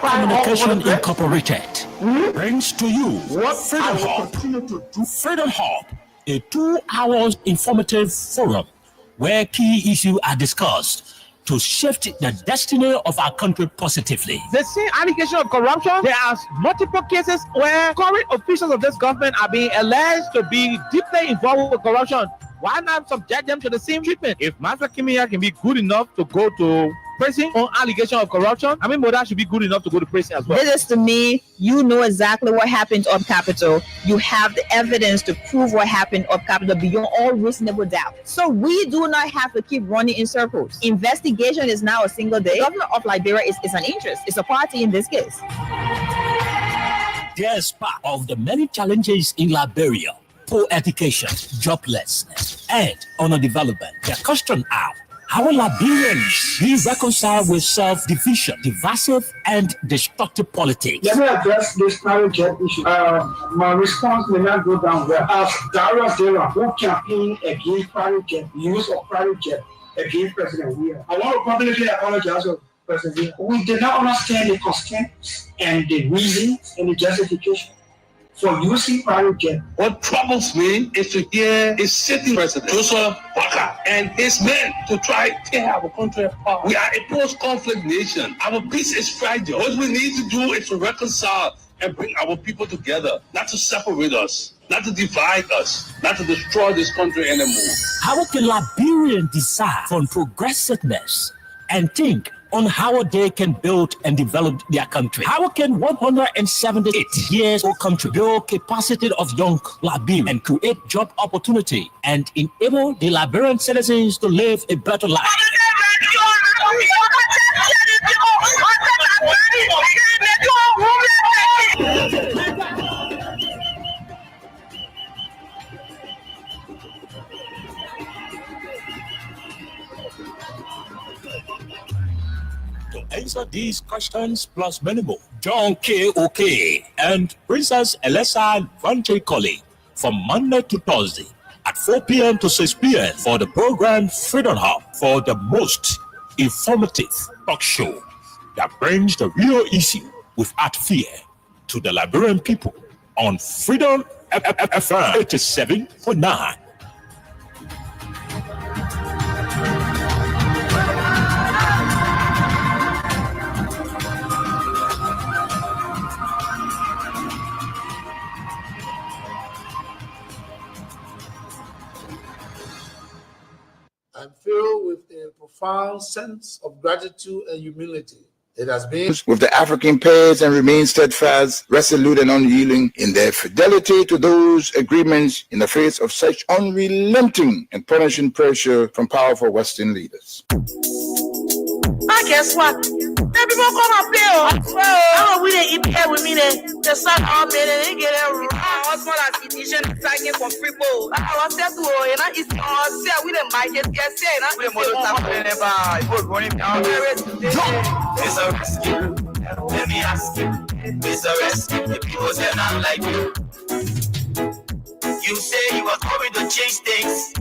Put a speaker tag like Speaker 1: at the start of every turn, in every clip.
Speaker 1: Communication Incorporated brings to you Freedom Hub. Freedom Hub, a 2-hour informative forum where key issues are discussed to shift the destiny of our country positively.
Speaker 2: The same allegation of corruption, there are multiple cases where current officials of this government are being alleged to be deeply involved with corruption. Why not subject them to the same treatment? If Master Kimia can be good enough to go to prison on allegation of corruption, I mean, Moda should be good enough to go to prison as well.
Speaker 3: This is to me, you know exactly what happened up Capitol. You have the evidence to prove what happened up Capitol beyond all reasonable doubt. So we do not have to keep running in circles. Investigation is now a single day. The government of Liberia is an interest. It's a party in this case.
Speaker 1: As part of the many challenges in Liberia, poor education, joblessness, and underdevelopment, the question are, how will Liberians be reconciled with self-division, divisive, and destructive politics?
Speaker 4: Let me address this private jet issue. My response may not go down well. As Dara Dera, who campaigned against private jet, use of private jet against President Weah. I want to publicly apologize to President Weah. We did not understand the constraints and the reasons and the justification for using private jet.
Speaker 5: What troubles me is to hear a sitting president, Joseph Walker, and his men to try to tear our country apart. We are a post-conflict nation. Our peace is fragile. What we need to do is to reconcile and bring our people together, not to separate us, not to divide us, not to destroy this country anymore.
Speaker 1: How can Liberians decide on progressiveness and think on how they can build and develop their country? How can 178 years old country build capacity of young Liberians and create job opportunity and enable the Liberian citizens to live a better life? To answer these questions plus many more, join KOK and Princess Elesa Vante Colley from Monday to Thursday at 4 p.m. to 6 p.m. for the program Freedom Hub, for the most informative talk show that brings the real issue without fear to the Liberian people on Freedom FM 87.9.
Speaker 6: I'm filled with a profound sense of gratitude and humility. It has been
Speaker 7: with the African pairs and remain steadfast, resolute, and unyielding in their fidelity to those agreements in the face of such unrelenting and punishing pressure from powerful Western leaders.
Speaker 8: Guess what? People come up here. Oh, we didn't eat here with me. The sun all made and they get a small as edition tagging from people. I was there to, it's all there. We didn't buy it. Yes, we
Speaker 9: it's a rescue. Let me ask you. It's a rescue. The people say not like you. You say you was going to change things,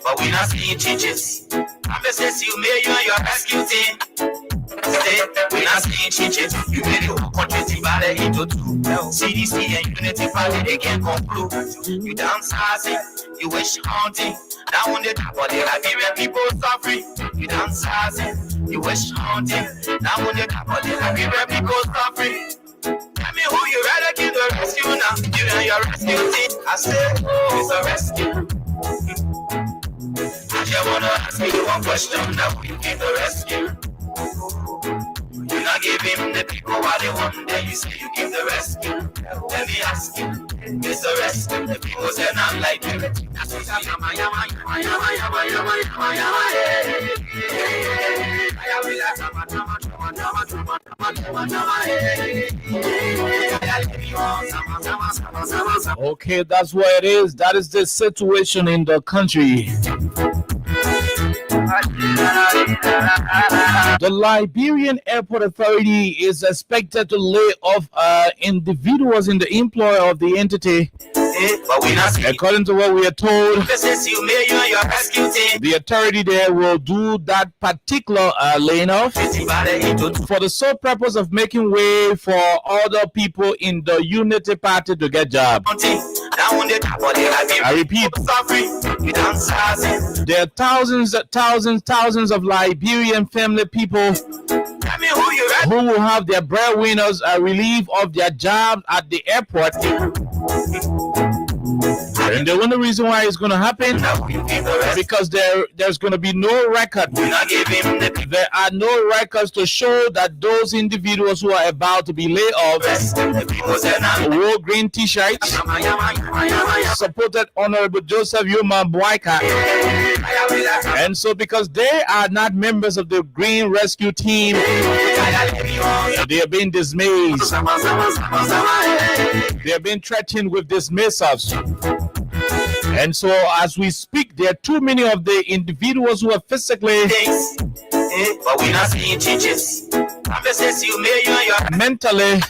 Speaker 9: but we not seeing changes. I'm just saying you made you and your rescue team. We not seeing changes. You made the whole country divided into two. CDC and Unity Party, they can't conclude. You downsizing, you wish haunting. Now on the top of the Liberian people suffering. You downsizing, you wish haunting. Now on the top of the Liberian people suffering. Tell me who you rather give the rescue now. You and your rescue team. I said, it's a rescue. I just wanna ask you one question. Now who you give the rescue? You not give him the people what they want. Then you say you give the rescue. Let me ask you, it's a rescue. The people say not like you. That's what I'm
Speaker 2: Okay, that's what it is. That is the situation in the country. The Liberian Airport Authority is expected to lay off individuals in the employ of the entity
Speaker 9: but we not see.
Speaker 2: According to what we are told,
Speaker 9: You may you and your rescue team.
Speaker 2: the authority there will do that particular laying off for the sole purpose of making way for other people in the Unity Party to get jobs. I repeat, there are thousands of Liberian family people who will have their breadwinners relieved of their jobs at the airport. And the only reason why it's going to happen because there's going to be no record. There are no records to show that those individuals who are about to be laid off wore green t-shirts, supported Honorable Joseph Yuma Boyka. And so because they are not members of the Green Rescue Team, they are being dismayed. They are being threatened with dismissals. And so as we speak, there are too many of the individuals who are physically,
Speaker 9: but we not seeing changes.
Speaker 2: mentally,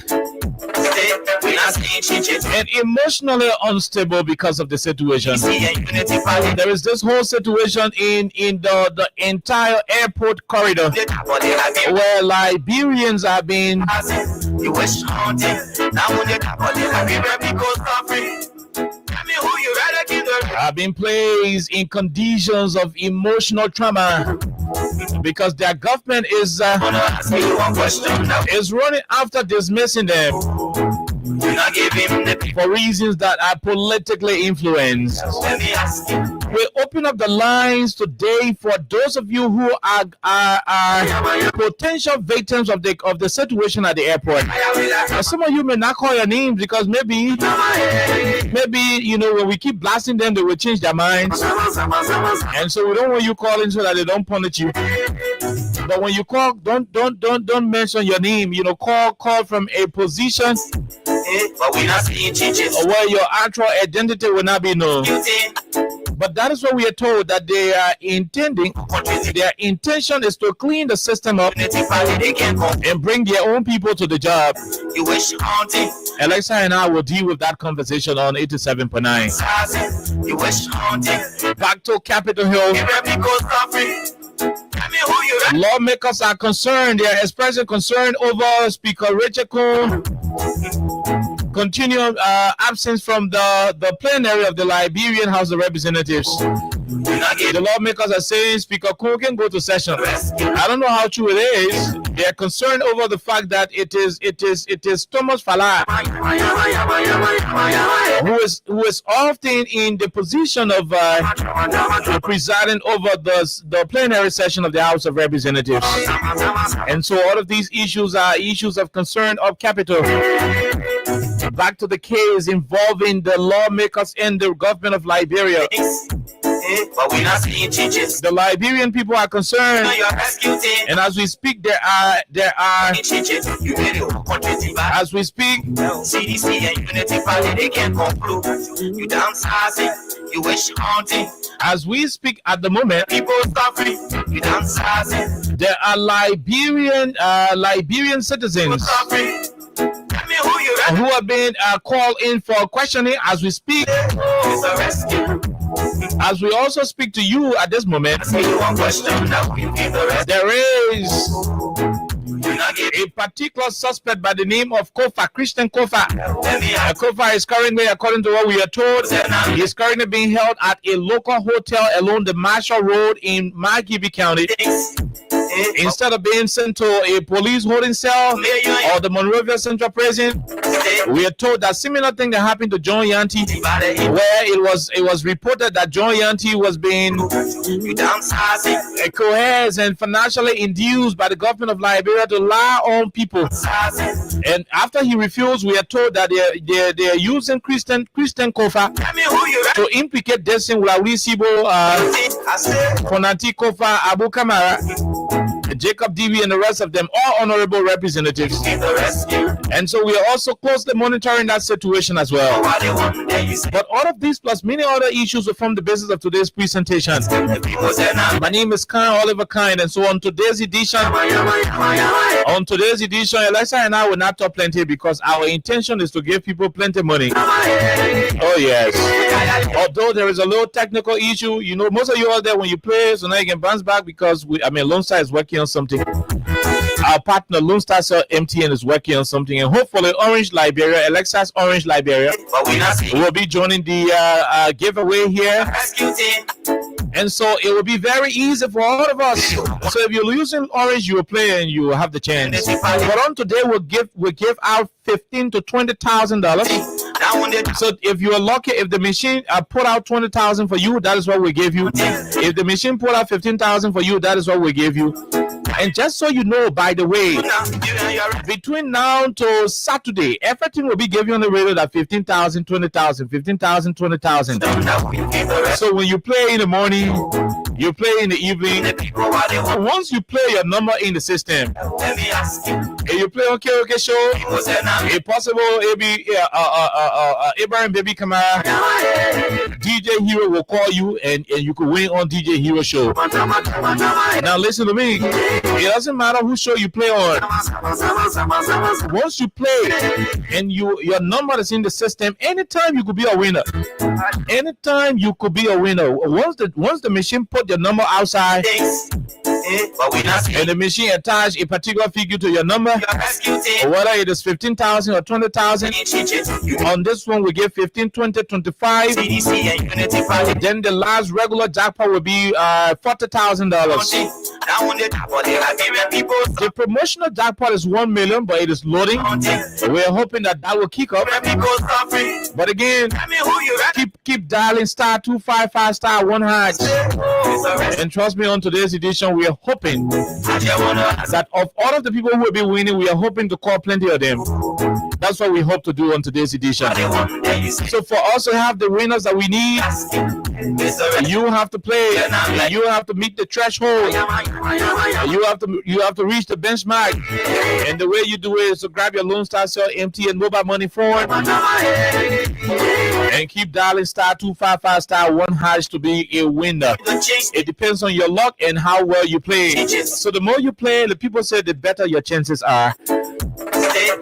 Speaker 9: We not seeing changes.
Speaker 2: and emotionally unstable because of the situation. There is this whole situation in the entire airport corridor where Liberians are being
Speaker 9: You wish haunting. Now when you tap on the people suffering. Tell me who you rather give the
Speaker 2: have been placed in conditions of emotional trauma because their government is
Speaker 9: ask me one question now.
Speaker 2: running after dismissing them
Speaker 9: You not give him the people.
Speaker 2: for reasons that are politically influenced.
Speaker 9: Let me ask you.
Speaker 2: We open up the lines today for those of you who are potential victims of the situation at the airport. Now, some of you may not call your names because maybe you know when we keep blasting them, they will change their minds, and so we don't want you calling so that they don't punish you. But when you call, don't mention your name. You know, call from a position
Speaker 9: But we not seeing changes.
Speaker 2: where your actual identity will not be known. But that is what we are told that they are intending. Their intention is to clean the system up and bring their own people to the job.
Speaker 9: You wish haunting.
Speaker 2: Alexa and I will deal with that conversation on 87.9.
Speaker 9: You wish haunting.
Speaker 2: Back to Capitol Hill.
Speaker 9: People suffering. Tell me who you rather.
Speaker 2: Lawmakers are concerned. They are expressing concern over Speaker Richard Coon continued absence from the plenary of the Liberian House of Representatives. The lawmakers are saying Speaker Coon can go to session. I don't know how true it is. They are concerned over the fact that it is Thomas Falah who is often in the position of presiding over the plenary session of the House of Representatives. And so all of these issues are issues of concern of Capitol. Back to the case involving the lawmakers and the government of Liberia.
Speaker 9: But we not seeing changes.
Speaker 2: The Liberian people are concerned,
Speaker 9: Your rescue team.
Speaker 2: and as we speak, there are
Speaker 9: Changes. You really country back.
Speaker 2: as we speak,
Speaker 9: CDC and Unity Party, they can't conclude. You downsizing. You wish haunting.
Speaker 2: as we speak at the moment,
Speaker 9: People suffering. You downsizing.
Speaker 2: there are Liberian citizens
Speaker 9: Suffering. Tell me who you rather.
Speaker 2: who are being called in for questioning as we speak.
Speaker 9: It's a rescue.
Speaker 2: As we also speak to you at this moment,
Speaker 9: Ask me one question now. You give the rest.
Speaker 2: there is
Speaker 9: You not give.
Speaker 2: a particular suspect by the name of Kofa, Christian Kofa.
Speaker 9: Let me ask.
Speaker 2: Kofa is currently, according to what we are told, he is currently being held at a local hotel along the Marshall Road in Margibi County. Instead of being sent to a police holding cell or the Monrovia Central Prison, we are told that similar thing that happened to John Yanti, where it was reported that John Yanti was being
Speaker 9: You downsizing.
Speaker 2: coerced and financially induced by the government of Liberia to lie on people. And after he refused, we are told that they are using Christian Kofa
Speaker 9: Tell me who you rather.
Speaker 2: to implicate Desin Wulawuri Sibo,
Speaker 9: I said.
Speaker 2: Konati Kofa, Abu Kamara, Jacob DB, and the rest of them, all honorable representatives. And so we are also closely monitoring that situation as well. But all of these plus many other issues will form the basis of today's presentation. My name is Oliver Kind, and so on today's edition, Alexa and I will not talk plenty because our intention is to give people plenty money. Oh yes. Although there is a little technical issue, you know, most of you out there when you play, so now you can bounce back because Lone Star is working on something. Our partner Lone Star MTN is working on something, and hopefully Orange Liberia, Alexa's Orange Liberia, will be joining the giveaway here. And so it will be very easy for all of us. So if you're using Orange, you will play and you will have the chance. But on today, we'll give out $15,000 to $20,000. So if you are lucky, if the machine put out $20,000 for you, that is what we give you. If the machine put out $15,000 for you, that is what we give you. And just so you know, by the way, between now to Saturday, everything will be given on the radio at 15,000, 20,000, 15,000, 20,000. So when you play in the morning, you play in the evening. Once you play your number in the system, if you play on KOK show, if possible, it'll be Abraham Baby Kamara, DJ Hero will call you and you could win on DJ Hero show. Now listen to me. It doesn't matter whose show you play on. Once you play and your number is in the system, anytime you could be a winner. Anytime you could be a winner. Once the machine put your number outside and the machine attach a particular figure to your number, or whether it is 15,000 or 20,000, on this one we give 15, 20, 25. Then the last regular jackpot will be $40,000. The promotional jackpot is 1 million, but it is loading. We're hoping that will kick up. But again, keep dialing *255*1#. And trust me, on today's edition, we are hoping that of all of the people who will be winning, we are hoping to call plenty of them. That's what we hope to do on today's edition. So for us to have the winners that we need, you have to play. You have to meet the threshold. You have to reach the benchmark. And the way you do it is to grab your Lone Star MTN mobile money phone and keep dialing *255*1# to be a winner. It depends on your luck and how well you play. So the more you play, the people say the better your chances are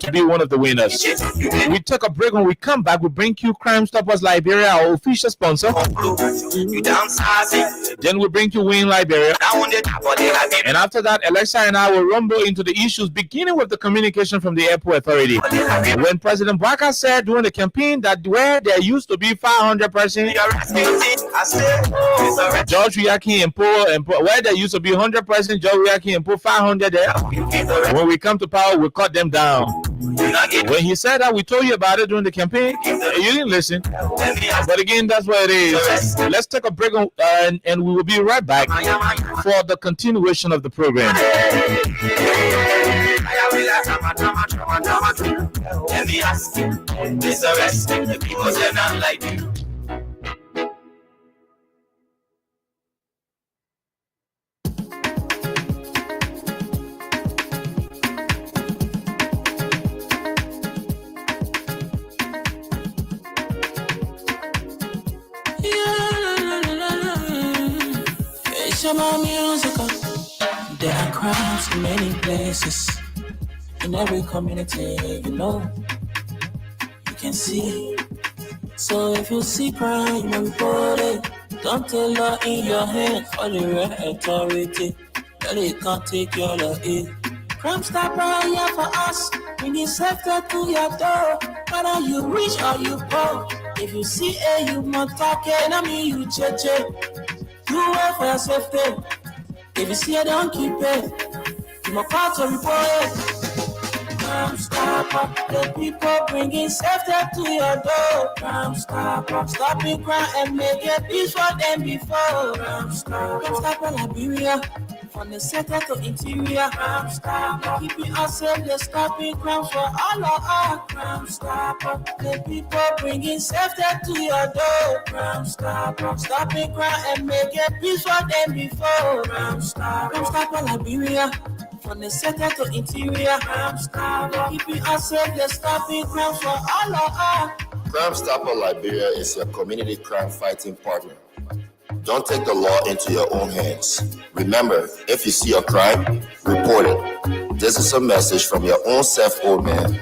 Speaker 2: to be one of the winners. We take a break. When we come back, we bring you Crime Stoppers Liberia, our official sponsor. Then we bring you Win Liberia. And after that, Alexa and I will rumble into the issues, beginning with the communication from the airport authority. When President Baka said during the campaign that where there used to be 500%, George Riaki and where there used to be 100%, George Riaki and put 500 there. When we come to power, we cut them down. When he said that, we told you about it during the campaign. You didn't listen. But again, that's what it is. Let's take a break and we will be right back for the continuation of the program.
Speaker 9: Let me ask you, this arrest the people they're not like you.
Speaker 10: Musical. There are crimes in many places, in every community, you can see. So if you see crime, you report it. Don't take law in your hand for the right authority. Girl, it can't take your law in. Crime Stopper here for us. We need safety to your door. Whether you rich or you poor. If you see you must talk it. I mean you cheche. You wait for your safety. If you see it, don't keep it. You must call to report it. Crime Stopper, the people bringing safety to your door. Crime Stopper, stopping crime and make it peace for them before. Crime Stopper Liberia, From the center to interior, Crime Stopper. Keeping us safe, they're stopping crimes for all of us. Crime Stopper. The people bringing safety to your door. Crime Stopper. Stopping crime and making peace for them before. Crime Stopper. Crime Stopper Liberia. From the center to interior, Crime Stopper. Keeping us safe, they're stopping crimes for all of us.
Speaker 11: Crime Stopper Liberia is your community crime fighting partner. Don't take the law into your own hands. Remember, if you see a crime, report it. This is a message from your own self, Old Man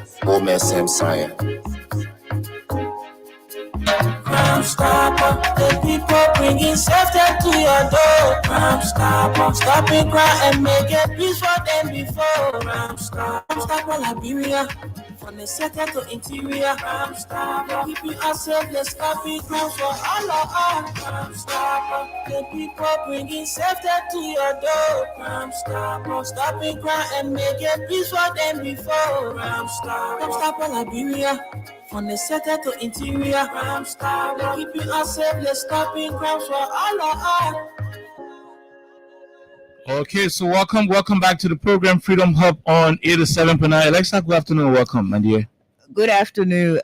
Speaker 11: Sam Cyan.
Speaker 10: Crime Stopper, the people bringing safety to your door. Crime Stopper, stopping crime and making peace for them before. Crime Stopper Liberia. From the center to interior, Crime Stopper. Keeping us safe, let's stop it, crime for all of us. Crime Stopper. The people bringing safety to your door. Crime Stopper. Stopping crime and making peace for them before. Crime Stopper Liberia. From the center to interior, Crime Stopper. Keeping us safe, let's stop it, crime for all of us.
Speaker 2: Okay, so welcome back to the program Freedom Hub on 87.9. Alexa, good afternoon, welcome, my dear.
Speaker 3: Good afternoon,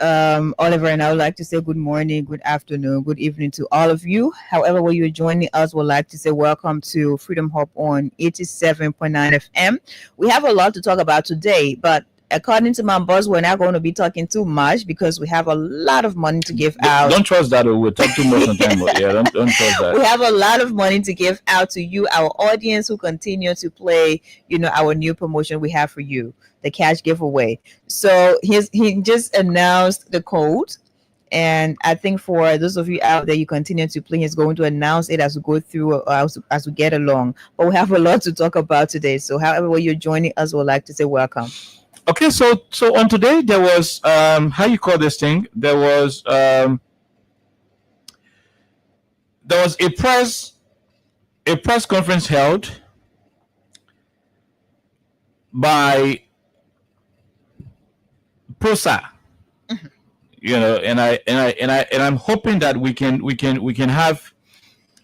Speaker 3: Oliver, and I would like to say good morning, good afternoon, good evening to all of you. However, when you're joining us, we'd like to say welcome to Freedom Hub on 87.9 FM. We have a lot to talk about today, but according to my boss, we're not going to be talking too much because we have a lot of money to give out.
Speaker 2: Don't trust that. We'll talk too much sometimes. But yeah, don't trust that.
Speaker 3: We have a lot of money to give out to you, our audience, who continue to play, our new promotion we have for you, the cash giveaway. So he just announced the code. And I think for those of you out there, you continue to play. He's going to announce it as we go through, as we get along. But we have a lot to talk about today. So however when you're joining us, we'd like to say welcome.
Speaker 2: Okay, so on today there was how you call this thing? There was a press conference held by PROSA. And I'm hoping that we can have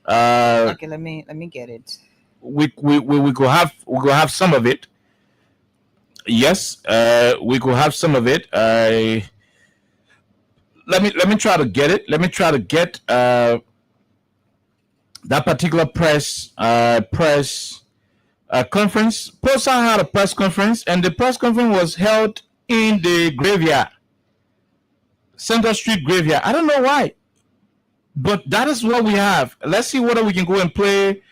Speaker 3: okay, let me get it.
Speaker 2: We could have some of it. Yes, we could have some of it. Let me try to get it. Let me try to get that particular press conference. PROSA had a press conference, and the press conference was held in the graveyard, Central Street graveyard. I don't know why, but that is what we have. Let's see whether we can go and play.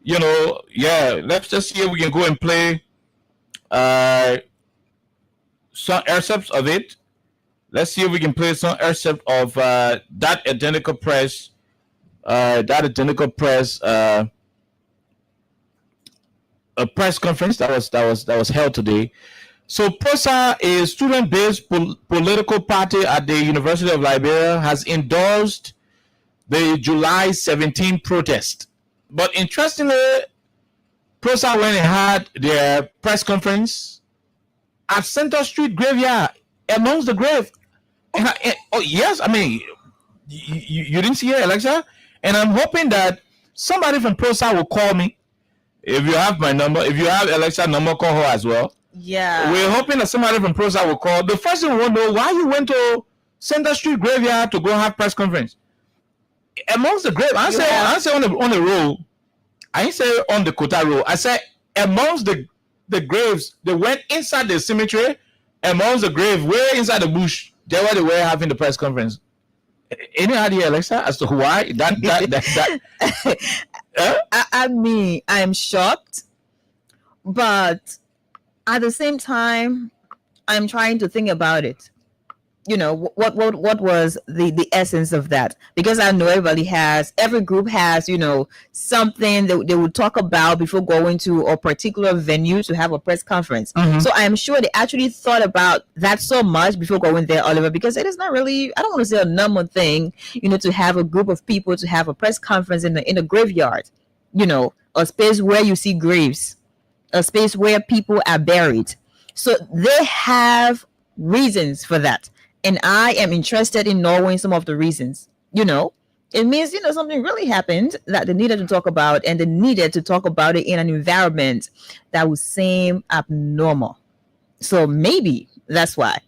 Speaker 2: Let's just see if we can go and play some excerpts of it. Let's see if we can play some excerpt of that identical press a press conference that was held today. So PROSA, a student-based political party at the University of Liberia, has endorsed the July 17 protest. But interestingly, PROSA went and had their press conference at Central Street graveyard, amongst the grave. Yes, I mean, you didn't see it, Alexa? And I'm hoping that somebody from PROSA will call me. If you have my number, if you have Alexa's number, call her as well.
Speaker 3: Yeah.
Speaker 2: We're hoping that somebody from PROSA will call. The first thing we want to know, why you went to Central Street graveyard to go have press conference? Amongst the grave, I say on the road. I didn't say on the Kota road. I said amongst the graves. They went inside the cemetery, amongst the grave, way inside the bush. There where they were having the press conference. Any idea, Alexa, as to why that?
Speaker 3: I mean, I'm shocked, but at the same time, I'm trying to think about it. What was the essence of that? Because I know every group has, something that they would talk about before going to a particular venue to have a press conference. Mm-hmm. So I'm sure they actually thought about that so much before going there, Oliver, because it is not really, I don't want to say a normal thing, to have a group of people to have a press conference in a graveyard, a space where you see graves, a space where people are buried. So they have reasons for that. And I am interested in knowing some of the reasons, It means, something really happened that they needed to talk about, and they needed to talk about it in an environment that would seem abnormal. So maybe that's why.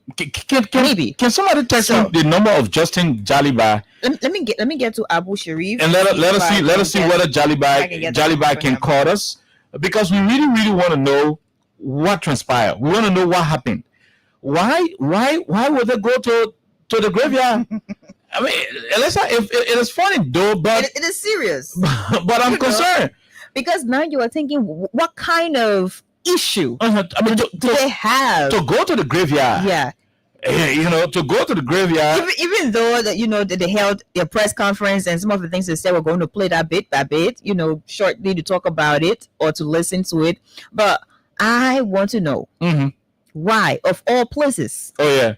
Speaker 3: Maybe.
Speaker 2: Can somebody text me the number of Justin Jalibai?
Speaker 3: Let me get to Abu Sharif,
Speaker 2: and let us see whether Jalibai can call us, because we really want to know what transpired. We want to know what happened. Why would they go to the graveyard? I mean, Elisa, if it is funny though, but
Speaker 3: it is serious.
Speaker 2: But I'm concerned
Speaker 3: because now you are thinking, what kind of issue do they have
Speaker 2: to go to the graveyard?
Speaker 3: Yeah,
Speaker 2: to go to the graveyard.
Speaker 3: Even though that they held a press conference and some of the things they said were going to play that bit by bit, shortly to talk about it or to listen to it. But I want to know why, of all places.
Speaker 2: Oh yeah.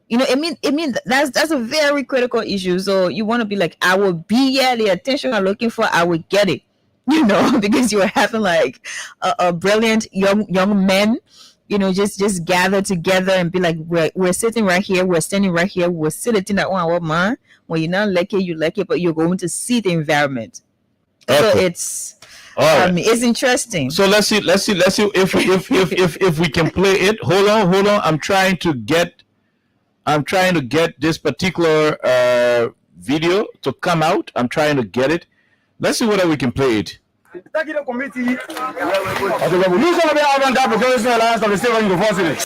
Speaker 3: I mean that's a very critical issue. So you want to be like, I will be the attention I'm looking for. I will get it, because you are having like a brilliant young men, just gather together and be like, we're sitting right here, we're standing right here, we're sitting that one man. When you not like it, you like it, but you're going to see the environment. Okay. So it's. Right. It's interesting.
Speaker 2: So let's see if we can play it. Hold on. I'm trying to get this particular video to come out. I'm trying to get it. Let's see whether we can play it.
Speaker 12: Executive Committee of the Revolution of the Avant-Garde Progressive Alliance of the State University.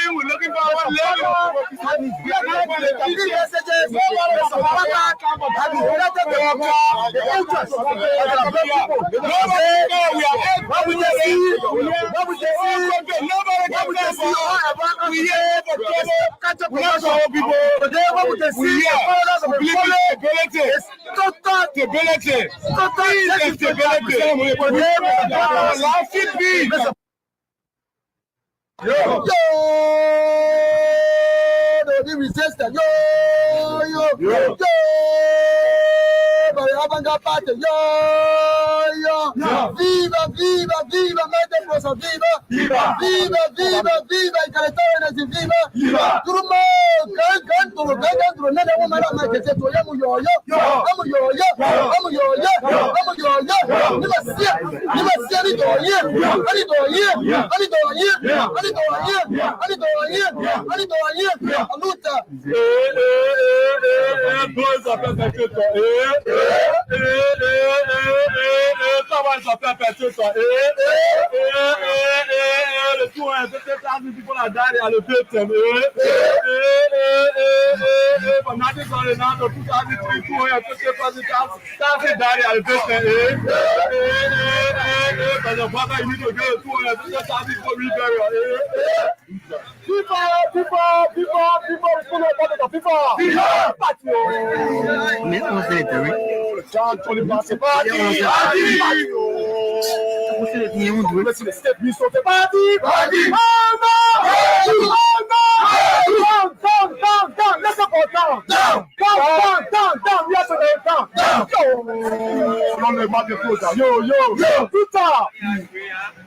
Speaker 12: We're looking for our the resistance, yo, by the avant-garde party, yo, viva, Madame Rosa, viva, il territorio, viva, tout le monde, gan, nana woman, I'm like, yo,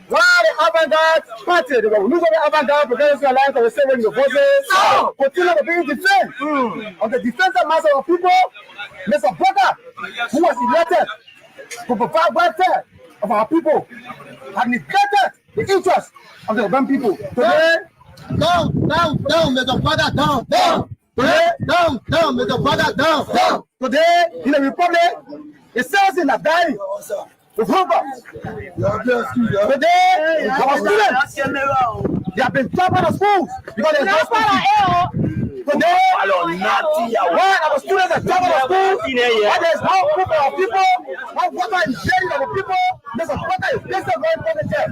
Speaker 12: why the avant-garde party, the Revolution of the Avant-Garde Progressive Alliance of the State University, continue to be in defense of the defensive mass of people, Mr. Brother, who was elected to provide welfare of our people, have neglected the interests of the urban people. Today, down, Mr. Brother, down. Today, down, Mr. Brother, down. Today, in the Republic, it says in the diary, with hunger. Today, our students, they have been dropped out of schools because there's no school. Today, why our students are dropped out of school, why there's no food for our people, why water is draining our people, there's a water is just going for the check.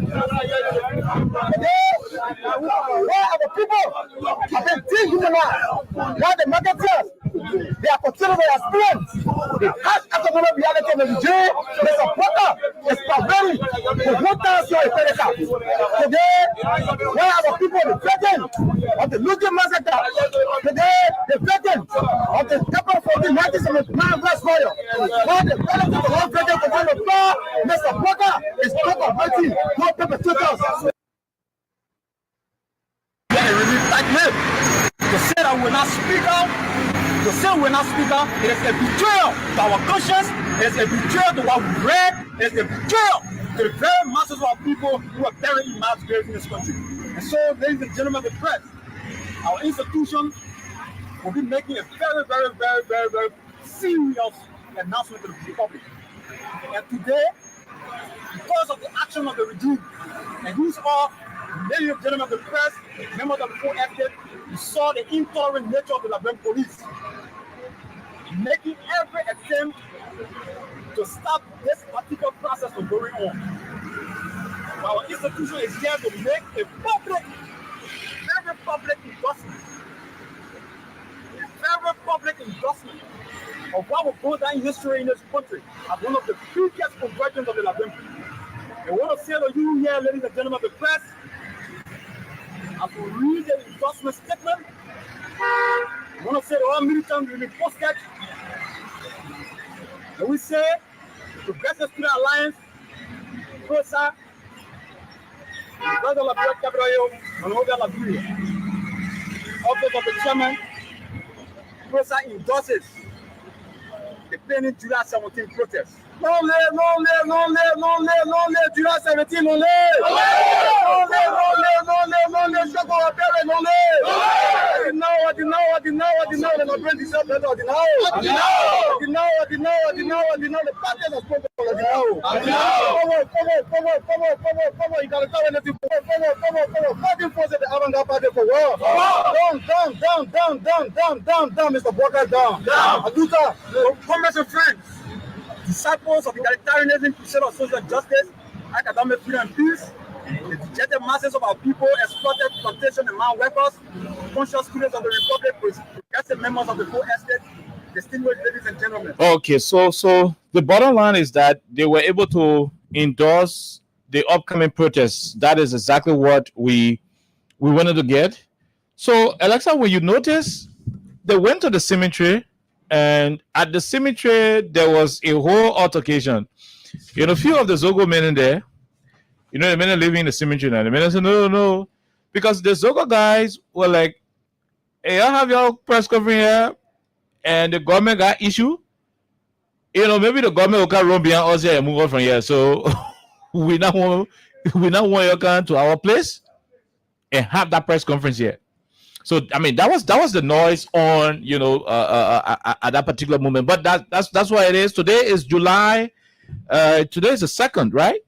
Speaker 12: Today, why our people have been dehumanized, why the marketers They are considered their experience. The harsh economic reality of the Nigeria, the supporter is prevailing to what else you are today, where are the people defending of the looting massacre? Today, the defending of the Temple for the 1979 West Fire. Where the relatives of one president control the power, the supporter is not waiting, no perpetrators. Get a relief like him. To say that we will not speak out, to say we will not speak out, it is a betrayal to our conscience, it is a betrayal to what we read, it is a betrayal to the very masses of our people who are buried in mass graves in this country. And so, ladies and gentlemen of the press, our institution will be making a very serious announcement to the public. And today, because of the action of the regime, and who's all, ladies and gentlemen of the press, members of the full estate, we saw the intolerant nature of the Liberian police making every attempt to stop this particular process from going on. Our institution is here to make a very public endorsement of what will go down in history in this country as one of the biggest conversions of the Liberian people. I want to say to you here, ladies and gentlemen of the press, as we read the endorsement statement, I want to say to all militants will be posted, and we say, Progressive Student Alliance, PROSA, Brother Liberia Cabrera, and Hoga Liberia. Office of the Chairman, PROSA endorses the pending July 17 protest. No lay, July 17, no lay. Shoko Wapere, no lay. Ordinary, the Liberian deserve better, ordinary. The party has spoken for ordinary. Forward, you gotta tell anything. Forward. Fighting force at the avant-garde party for war. Down, Mr. Walker, down. Aduta, comrades and friends. Disciples of egalitarianism, crusade of social justice, academic freedom and peace, the dejected masses of our people, exploited plantation and mine workers, conscious students of the Republic, progressive members of the full estate, distinguished ladies and gentlemen.
Speaker 2: Okay, so the bottom line is that they were able to endorse the upcoming protests. That is exactly what we wanted to get. So, Alexa, when you notice, they went to the cemetery. And at the cemetery, there was a whole altercation. A few of the Zogo men in there, the men are living in the cemetery now. The men said, no. Because the Zogo guys were like, hey, I have your press conference here, and the government got issue. Maybe the government will come run behind us here and move on from here. So we not want you come to our place and have that press conference here. So I mean that was the noise on at that particular moment. But that's why it is. Today is July. Today is the 2nd, right?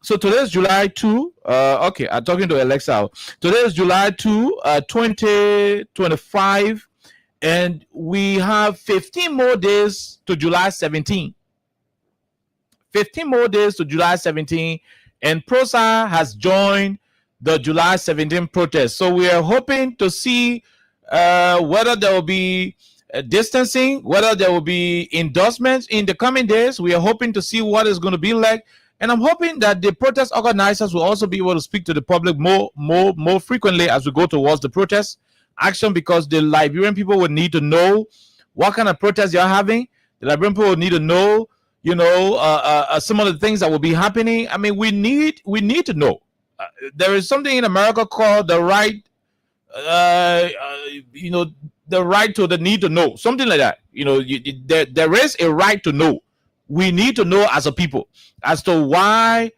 Speaker 2: So today is July 2. Okay, I'm talking to Alexa. Today is July 2, 2025, and we have 15 more days to July 17. 15 more days to July 17, and PROSA has joined the July 17 protest. So we are hoping to see whether there will be distancing, whether there will be endorsements in the coming days. We are hoping to see what it's going to be like. And I'm hoping that the protest organizers will also be able to speak to the public more frequently as we go towards the protest action, because the Liberian people would need to know what kind of protest you're having. The Liberian people would need to know, some of the things that will be happening. I mean, we need to know. There is something in America called the right, the right to the need to know, something like that. There is a right to know. We need to know as a people as to why,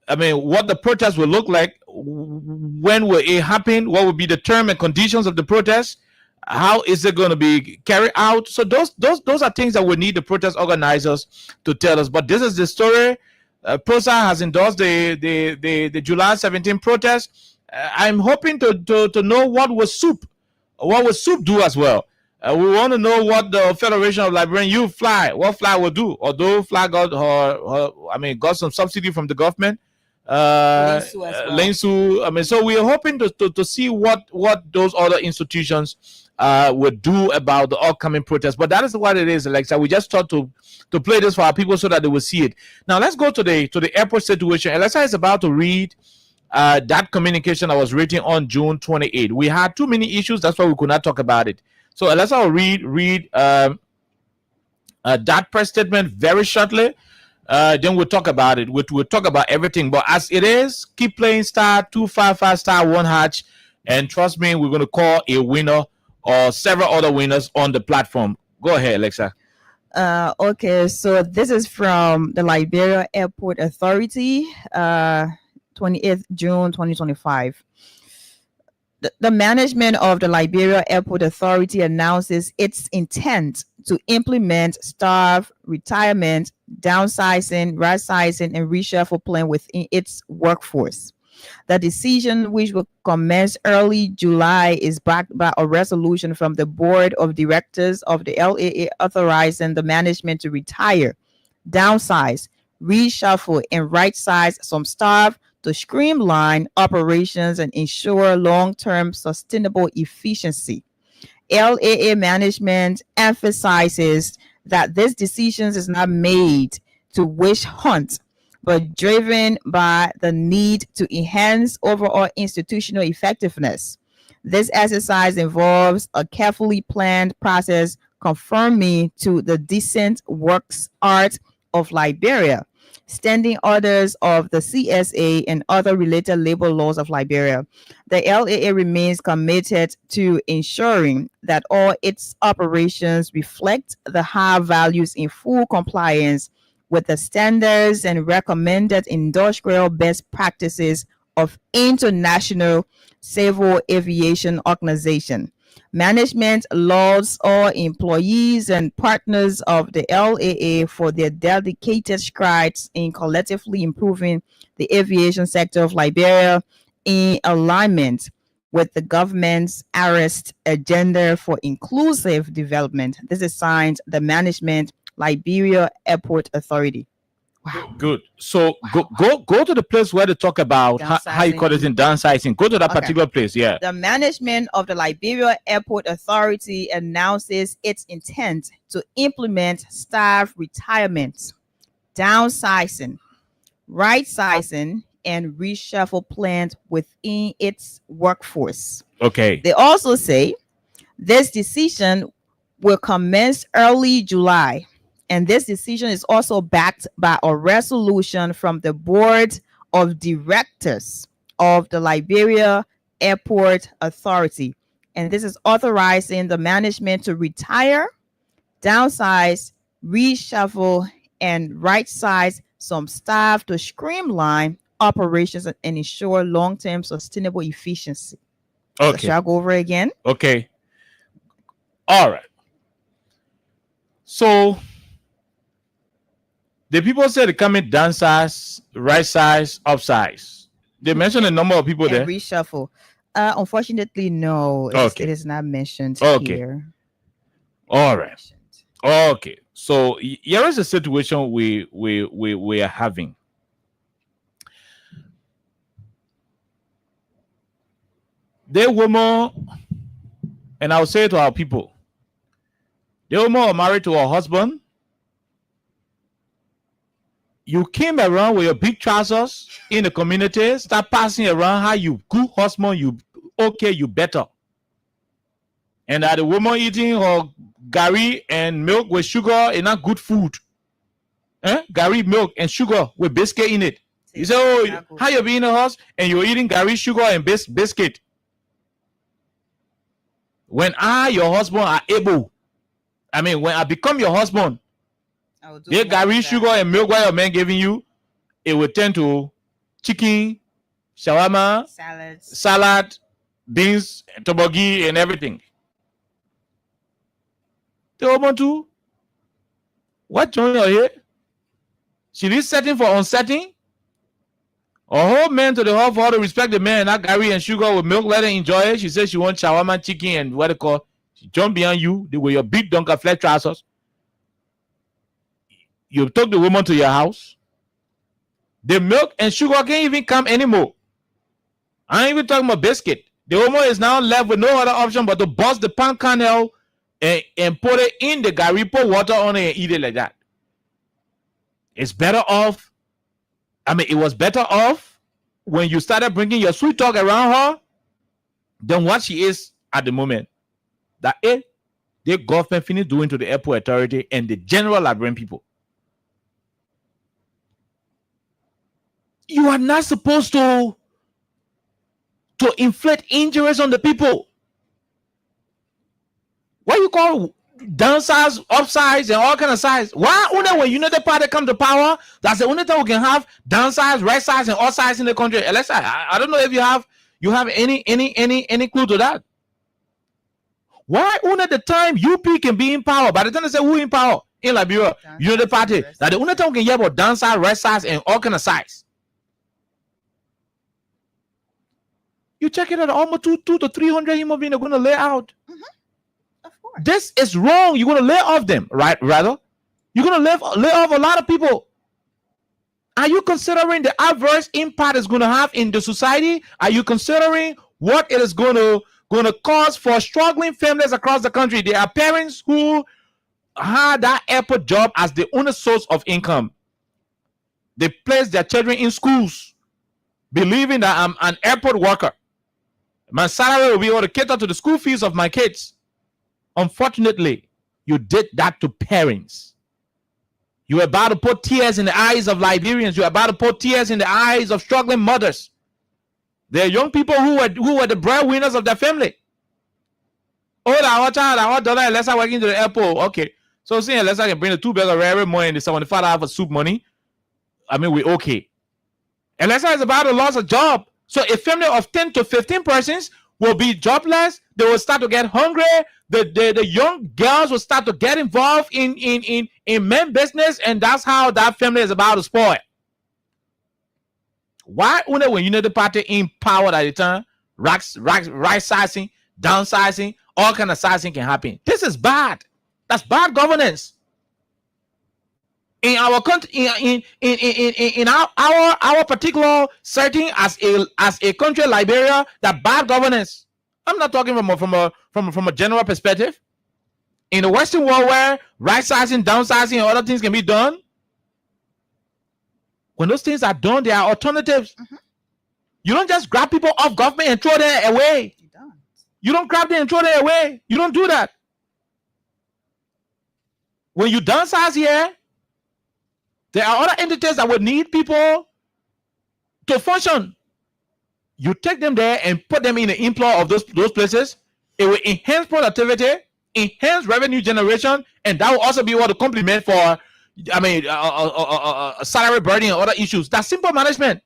Speaker 2: what the protest will look like, when will it happen, what will be the term and conditions of the protest, how is it going to be carried out. So those are things that we need the protest organizers to tell us. But this is the story. PROSA has endorsed the July 17 protest. I'm hoping to know what will SOUP do as well. We want to know what the Federation of Liberian Youth what FLY will do. Although FLY got some subsidy from the government. Lensu. So we are hoping to see what those other institutions would do about the upcoming protest. But that is what it is, Alexa. We just thought to play this for our people so that they will see it. Now let's go to the airport situation. Alexa is about to read that communication that was written on June 28. We had too many issues, that's why we could not talk about it. So Alexa will read that press statement very shortly. Then we'll talk about it. We'll talk about everything. But as it is, keep playing star 255 star 1 hatch, and trust me, we're going to call a winner or several other winners on the platform. Go ahead, Alexa.
Speaker 3: Okay, so this is from the Liberia Airport Authority, 28th June 2025. The management of the Liberia Airport Authority announces its intent to implement staff retirement, downsizing, right-sizing, and reshuffle plan within its workforce. The decision, which will commence early July, is backed by a resolution from the board of directors of the LAA authorizing the management to retire, downsize, reshuffle, and right-size some staff to streamline operations and ensure long-term sustainable efficiency. LAA management emphasizes that this decision is not made to witch hunt, but driven by the need to enhance overall institutional effectiveness. This exercise involves a carefully planned process conforming to the decent works art of Liberia, standing orders of the CSA, and other related labor laws of Liberia. The LAA remains committed to ensuring that all its operations reflect the high values in full compliance with the standards and recommended industrial best practices of International Civil Aviation Organization. Management lauds all employees and partners of the LAA for their dedicated strides in collectively improving the aviation sector of Liberia in alignment with the government's arrest agenda for inclusive development. This is signed the Management Liberia Airport Authority. Wow.
Speaker 2: Good. So go to the place where they talk about how you call it in downsizing. Go to that particular place. Yeah.
Speaker 3: The management of the Liberia Airport Authority announces its intent to implement staff retirement, downsizing, right-sizing, and reshuffle plans within its workforce.
Speaker 2: Okay.
Speaker 3: They also say this decision will commence early July. And this decision is also backed by a resolution from the board of directors of the Liberia Airport Authority. And this is authorizing the management to retire, downsize, reshuffle, and right-size some staff to streamline operations and ensure long-term sustainable efficiency.
Speaker 2: Okay.
Speaker 3: So shall I go over again?
Speaker 2: Okay. All right. So the people said they come in downsize, right size, upsize. They mentioned a number of people there.
Speaker 3: Reshuffle. Unfortunately, no. It is not mentioned here.
Speaker 2: All right. Okay. So here is the situation we are having. The woman, and I'll say it to our people, the woman are married to her husband. You came around with your big trousers in the community, start passing around how you good husband, you okay, you better. And that the woman eating her gari and milk with sugar is not good food. Gari, milk, and sugar with biscuit in it. You say, oh, how you be in the house and you're eating gari, sugar, and biscuit. When your husband are able, when I become your husband, the gari, sugar, and milk what your man giving you, it will turn to chicken, shawarma, salad, beans, toboggi, and everything. The woman too. What join you here? She is setting for unsetting. A whole man to the whole for her to respect the man, not gari and sugar with milk, let her enjoy it. She says she wants shawarma, chicken, and what they call. She jump behind you with your big donkey flat trousers. You took the woman to your house. The milk and sugar can't even come anymore. I ain't even talking about biscuit. The Omo is now left with no other option but to bust the palm kernel and put it in the gari, pour water on it and eat it like that. It's better off. I mean, it was better off when you started bringing your sweet talk around her than what she is at the moment. That the government finished doing to the airport authority and the general Liberian people. You are not supposed to inflict injuries on the people. What you call downsize, upsize, and all kind of size? Why only when United Party come to power, that's the only time we can have downsize, right size, and upsize in the country? Alexa, I don't know if you have any clue to that. Why only the time UP can be in power? By the time they say who in power in Liberia, United Party, that the only time we can hear about downsize, right size, and all kind of size. You check it out, almost 200 to 300 human beings are going to lay out.
Speaker 3: Of course.
Speaker 2: This is wrong. You're going to lay off them, right? Rather, you're going to lay off a lot of people. Are you considering the adverse impact it's going to have in the society? Are you considering what it is going to cause for struggling families across the country? There are parents who had that airport job as the only source of income. They place their children in schools, believing that I'm an airport worker. My salary will be able to cater to the school fees of my kids. Unfortunately, you did that to parents. You are about to put tears in the eyes of Liberians. You are about to put tears in the eyes of struggling mothers. There are young people who were the breadwinners of their family. Oh, our child, our daughter, Elesa working to the airport. Okay. So seeing Elesa can bring the 2 bags of every morning, the 75 hours for soup money. I mean, we're okay. Elesa is about to lose a job. So a family of 10 to 15 persons will be jobless. They will start to get hungry. The young girls will start to get involved in men business, and that's how that family is about to spoil. Why only when United Party in power at the time, right sizing, downsizing, all kind of sizing can happen? This is bad. That's bad governance. In our country, in our particular setting as a country, Liberia, that bad governance. I'm not talking from a general perspective. In the Western world, where right sizing, downsizing, and other things can be done, when those things are done, there are alternatives. You don't just grab people off government and throw them away. You don't grab them and throw them away. You don't do that. When you downsize here, there are other entities that would need people to function. You take them there and put them in the employ of those places. It will enhance productivity, enhance revenue generation, and that will also be able to complement for, I mean, salary burden and other issues. That's simple management.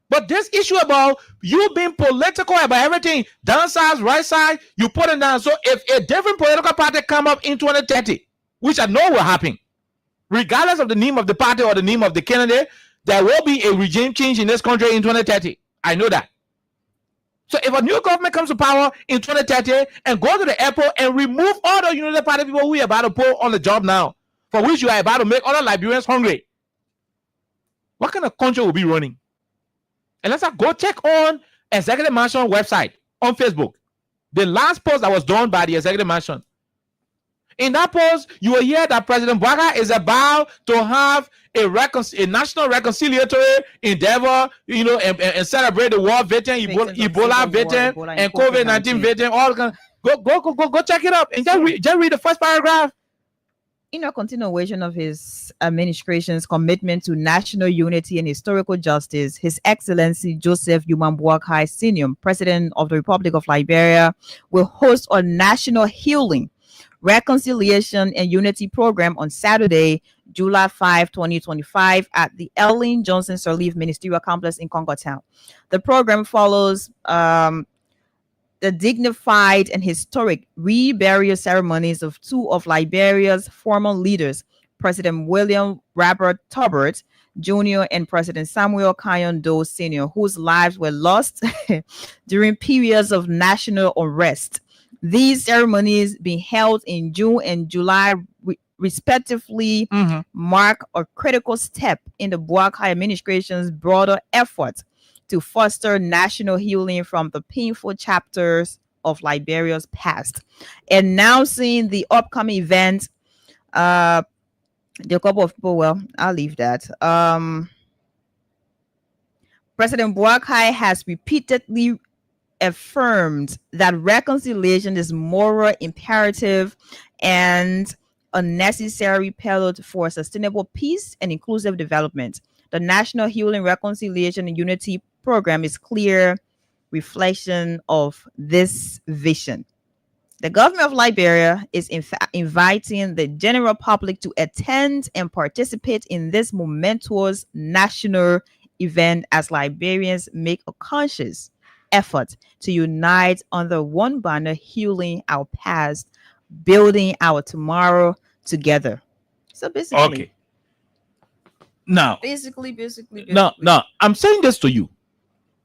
Speaker 2: But this issue about you being political about everything, downsize, right side, you put it down. So if a different political party come up in 2030, which I know will happen, regardless of the name of the party or the name of the candidate, there will be a regime change in this country in 2030. I know that. So if a new government comes to power in 2030 and go to the airport and remove all the United Party people who are about to put on the job now, for which you are about to make other Liberians hungry, what kind of country will be running? And let's go check on Executive Mansion website on Facebook. The last post that was done by the Executive Mansion. In that post, you will hear that President Bwaga is about to have a national reconciliatory endeavor, you know, and celebrate the war veteran, Ebola veteran, and COVID-19 veteran. All go check it up and just read the first paragraph.
Speaker 3: In a continuation of his administration's commitment to national unity and historical justice, His Excellency Joseph Yuman Boakai Sr., President of the Republic of Liberia, will host a national healing, reconciliation, and unity program on Saturday, July 5, 2025 at the Ellen Johnson Sirleaf Ministerial Complex in Congo Town. The program follows the dignified and historic reburial ceremonies of two of Liberia's former leaders, President William Robert Tubbert Jr. and President Samuel Kayon Doe Sr., whose lives were lost during periods of national unrest. These ceremonies being held in June and July respectively mark a critical step in the Boakai administration's broader efforts to foster national healing from the painful chapters of Liberia's past. Announcing the upcoming event, there are a couple of people, well, I'll leave that. President Boakai has repeatedly affirmed that reconciliation is moral imperative and a necessary pillar for sustainable peace and inclusive development. The National Healing, Reconciliation, and Unity Program is clear reflection of this vision. The government of Liberia is in fact inviting the general public to attend and participate in this momentous national event as Liberians make a conscious effort to unite under one banner, healing our past, building our tomorrow together. So basically,
Speaker 2: Okay. Now,
Speaker 3: basically.
Speaker 2: No, I'm saying this to you.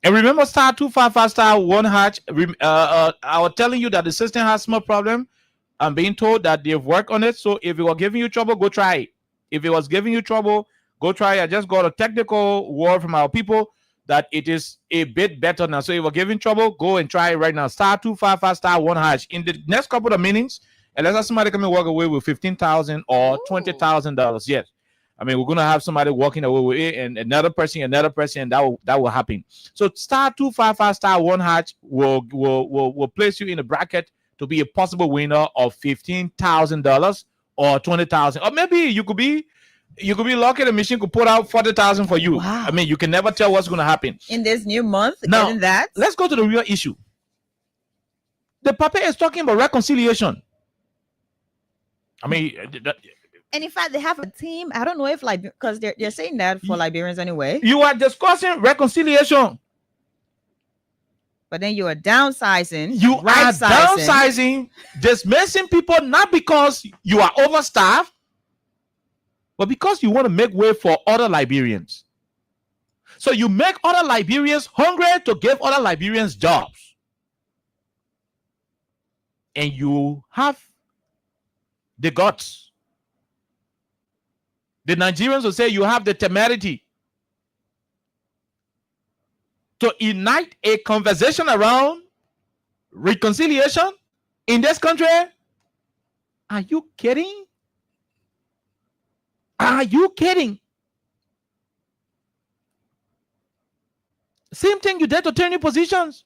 Speaker 2: And remember, star 255 star 1 hatch. I was telling you that the system has small problem. I'm being told that they've worked on it. So if it was giving you trouble, go try it. If it was giving you trouble, go try it. I just got a technical word from our people that it is a bit better now. So if you're giving trouble, go and try it right now. Star 255 star 1 hash. In the next couple of minutes, unless somebody come and walk away with $15,000 or $20,000. Yes. I mean, we're gonna have somebody walking away with it, and another person, and that will happen. So star 255 star 1 hatch will place you in a bracket to be a possible winner of $15,000 or $20,000, or maybe you could be lucky the machine could put out $40,000 for you. Wow. I mean, you can never tell what's gonna happen
Speaker 3: In this new month,
Speaker 2: now.
Speaker 3: That.
Speaker 2: Let's go to the real issue. The Papa is talking about reconciliation. I mean.
Speaker 3: And in fact, they have a team. I don't know if because they're saying that for Liberians anyway.
Speaker 2: You are discussing reconciliation,
Speaker 3: but then you are downsizing.
Speaker 2: You are downsizing, dismissing people not because you are overstaffed, but because you want to make way for other Liberians. So you make other Liberians hungry to give other Liberians jobs, and you have the guts. The Nigerians will say you have the temerity to unite a conversation around reconciliation in this country. Are you kidding? Are you kidding? Same thing you did to 10 new positions.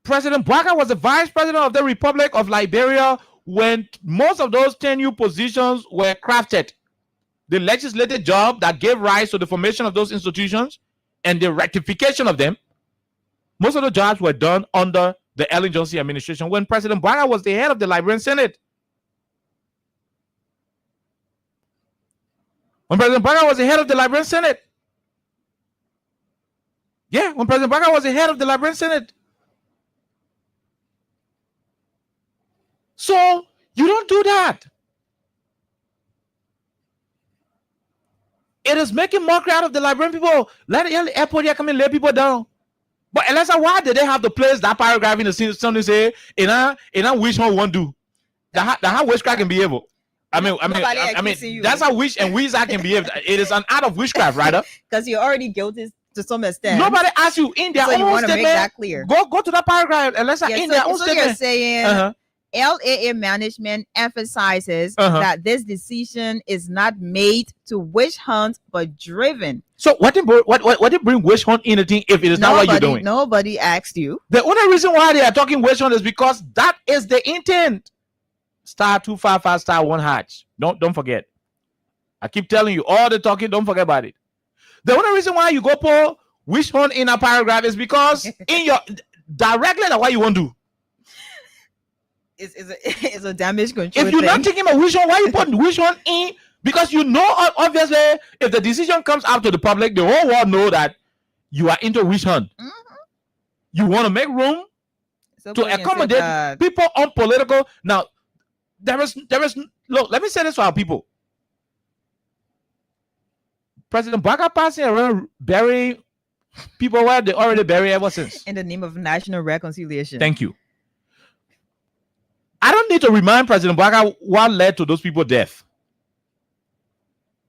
Speaker 2: President Bwaka was the vice president of the Republic of Liberia when most of those 10 new positions were crafted. The legislative job that gave rise to the formation of those institutions and the rectification of them, most of the jobs were done under the Ellen Johnson administration when President Bwaka was the head of the Liberian Senate. When President Bwaka was the head of the Liberian Senate. Yeah, when President Bwaka was the head of the Liberian Senate. So you don't do that. It is making mockery out of the Liberian people. Let the airport here come and lay people down. But Elisa, why did they have to place that paragraph in the scene? Something say, in a which one won't do. That how witchcraft can behave. I mean, that's how witch and wizard can behave. It is an art of witchcraft, right?
Speaker 3: Because you're already guilty to some extent.
Speaker 2: Nobody asked you in their own statement. Make that clear. Go to that paragraph, Elisa, in their own statement.
Speaker 3: You're saying. LAA management emphasizes that this decision is not made to witch hunt but driven.
Speaker 2: So what did bring witch hunt in the thing if it is not what you're doing?
Speaker 3: Nobody asked you.
Speaker 2: The only reason why they are talking witch hunt is because that is the intent. Star 255 star 1 hatch. Don't forget. I keep telling you, all the talking, don't forget about it. The only reason why you go for witch hunt in a paragraph is because in your directly that's what you want to do.
Speaker 3: It's a damage control.
Speaker 2: If you're not taking a witch hunt, why you put witch hunt in? Because you know, obviously, if the decision comes out to the public, the whole world know that you are into witch hunt. You want to make room to accommodate people on political. Now, there is. Look, let me say this to our people. President Bwaka passing around burying people where they already buried ever since.
Speaker 3: In the name of national reconciliation.
Speaker 2: Thank you. I don't need to remind President Bwaka what led to those people's death.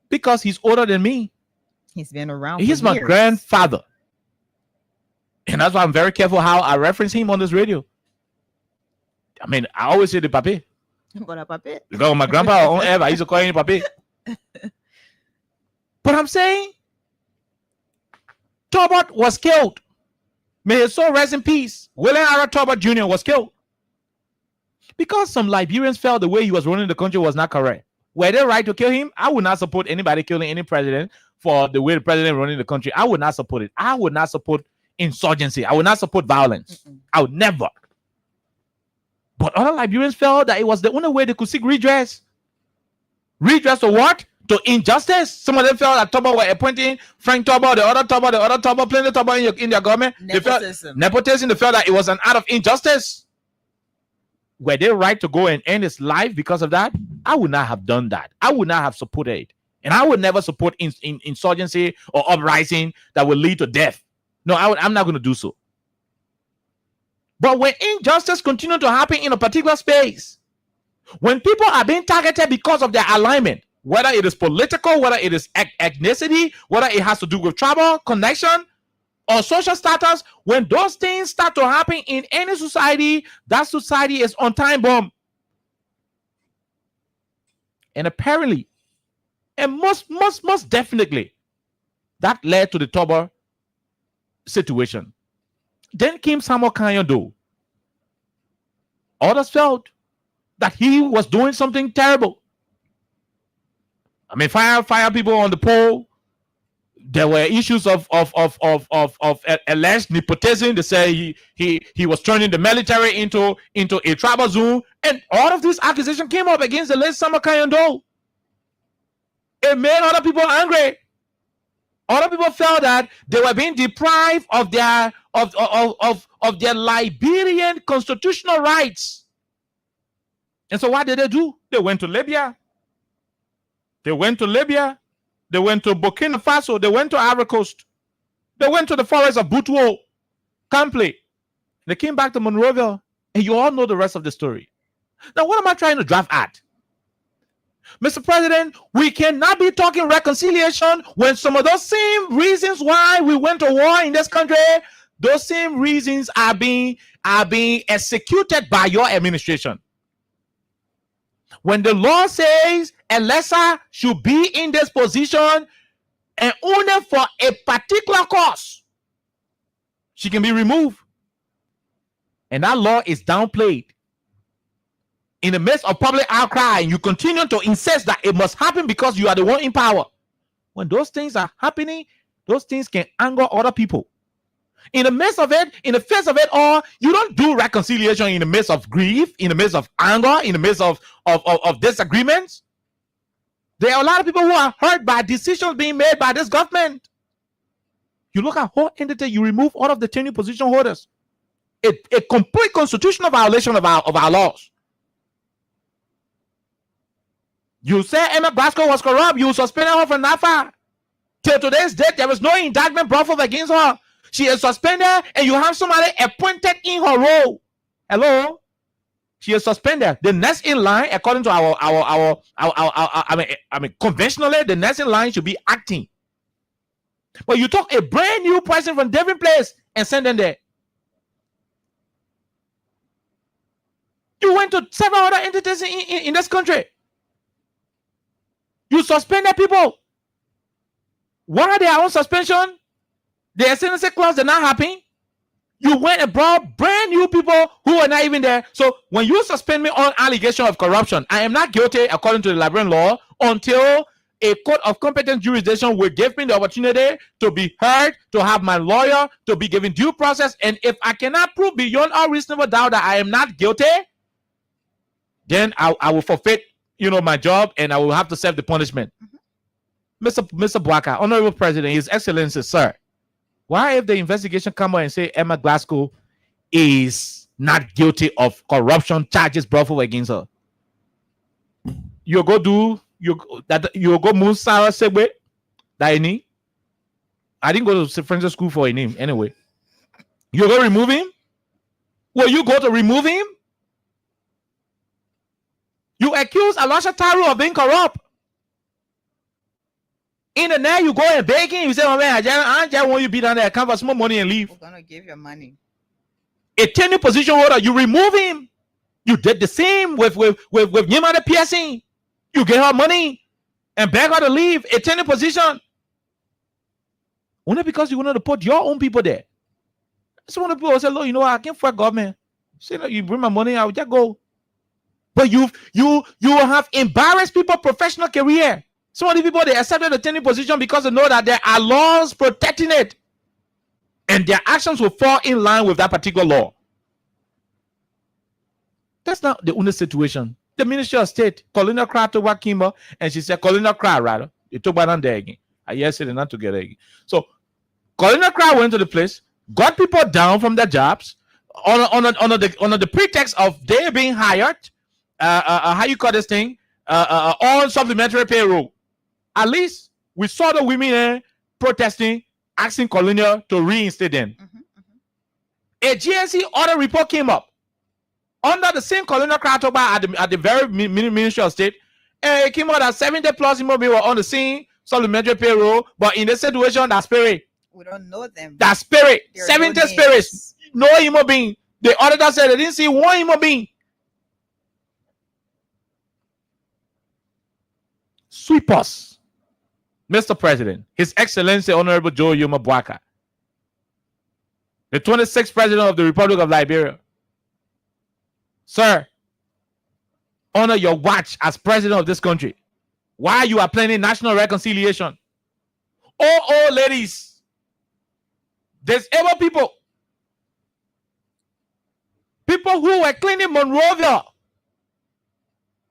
Speaker 2: Because he's older than me.
Speaker 3: He's been around.
Speaker 2: He's
Speaker 3: for
Speaker 2: my
Speaker 3: years.
Speaker 2: grandfather. And that's why I'm very careful how I reference him on this radio. I mean, I always say the papi.
Speaker 3: But a papi.
Speaker 2: Because my grandpa on air, I used to call him papi. But I'm saying, Tobot was killed. May his soul rest in peace. William Ara Tobot Jr. was killed. Because some Liberians felt the way he was running the country was not correct. Were they right to kill him? I would not support anybody killing any president for the way the president running the country. I would not support it. I would not support insurgency. I would not support violence. I would never. But other Liberians felt that it was the only way they could seek redress. Redress to what? To injustice. Some of them felt that Tobo were appointing Frank Tobo, the other Tobo, plenty of Tobo in their government.
Speaker 3: Nepotism.
Speaker 2: Nepotism. They felt that it was an act of injustice. Were they right to go and end his life because of that? I would not have done that. I would not have supported it. And I would never support insurgency or uprising that will lead to death. No, I'm not going to do so. But when injustice continues to happen in a particular space, when people are being targeted because of their alignment, whether it is political, whether it is ethnicity, whether it has to do with tribal connection or social status, when those things start to happen in any society, that society is on time bomb. And apparently, and most definitely, that led to the Tobo situation. Then came Samuel Kanyado. Others felt that he was doing something terrible. I mean, fire people on the pole. There were issues of alleged nepotism. They say he was turning the military into a tribal zone, and all of these accusations came up against the late Samuel Kanyado. It made other people angry. Other people felt that they were being deprived of their Liberian constitutional rights. And so what did they do? They went to Libya. They went to Burkina Faso. They went to Ivory Coast. They went to the forest of Butuo, Campley. They came back to Monrovia, and you all know the rest of the story. Now, what am I trying to drive at? Mr. President, we cannot be talking reconciliation when some of those same reasons why we went to war in this country, those same reasons are being executed by your administration. When the law says ELEXA should be in this position and only for a particular cause, she can be removed. And that law is downplayed. In the midst of public outcry, and you continue to insist that it must happen because you are the one in power. When those things are happening, those things can anger other people. In the midst of it, in the face of it all, you don't do reconciliation in the midst of grief, in the midst of anger, in the midst of disagreements. There are a lot of people who are hurt by decisions being made by this government. You look at whole entity, you remove all of the tenure position holders. A complete constitutional violation of our laws. You say Emma Glasgow was corrupt. You suspended her from NAFA. Till today's date, there is no indictment brought forth against her. She is suspended, and you have somebody appointed in her role. Hello, she is suspended. The next in line, according to I mean, conventionally, the next in line should be acting. But you took a brand new person from different place and send them there. You went to several other entities in this country. You suspended people. Why they are on suspension? The ascendancy clause did not happen. You went and brought brand new people who are not even there. So when you suspend me on allegation of corruption, I am not guilty according to the Liberian law until a court of competent jurisdiction will give me the opportunity to be heard, to have my lawyer, to be given due process. And if I cannot prove beyond all reasonable doubt that I am not guilty, then I will forfeit my job, and I will have to serve the punishment. Mr. Bwaka, Honorable President, His Excellency, sir, why if the investigation come out and say Emma Glasgow is not guilty of corruption charges brought forward against her, you go move Sarah Segbe that any? I didn't go to French school for a name anyway. You go remove him? Will you go to remove him? You accuse Alasha Taru of being corrupt. In the night, you go and begging. You say, "Oh man, I just want you to be down there, come for some money and leave."
Speaker 13: We're gonna give your money.
Speaker 2: A tenure position holder, you remove him. You did the same with Nyima the piercing. You get her money and beg her to leave a tenure position. Only because you wanted to put your own people there. That's one of the people who say, "Look, you know, I can't fight government. Say, no, you bring my money, I will just go." But you have embarrassed people's professional career. Some of the people, they accepted the tenure position because they know that there are laws protecting it. And their actions will fall in line with that particular law. That's not the only situation. The Ministry of State, Colina Kra to Wakimba, and she said, Colina Kra, rather. They took about there again. I yes, they're not together again. So Colina Kra went to the place, got people down from their jobs on the pretext of they being hired, how you call this thing, on supplementary payroll. At least we saw the women protesting, asking Colonial to reinstate them. A GNC audit report came up under the same Colonial Kratoba at the very Ministry of State. It came out that 70 plus people were on the scene, supplementary payroll, but in this situation, that spirit.
Speaker 13: We don't know them.
Speaker 2: That spirit,
Speaker 13: There are
Speaker 2: 70
Speaker 13: no
Speaker 2: spirits, no human being. The auditor said they didn't see one human being. Sweep us. Mr. President, His Excellency Honorable Joe Yuma Bwaka, the 26th President of the Republic of Liberia. Sir, honor your watch as President of this country. Why you are planning national reconciliation? Oh, ladies, disabled people, people who were cleaning Monrovia,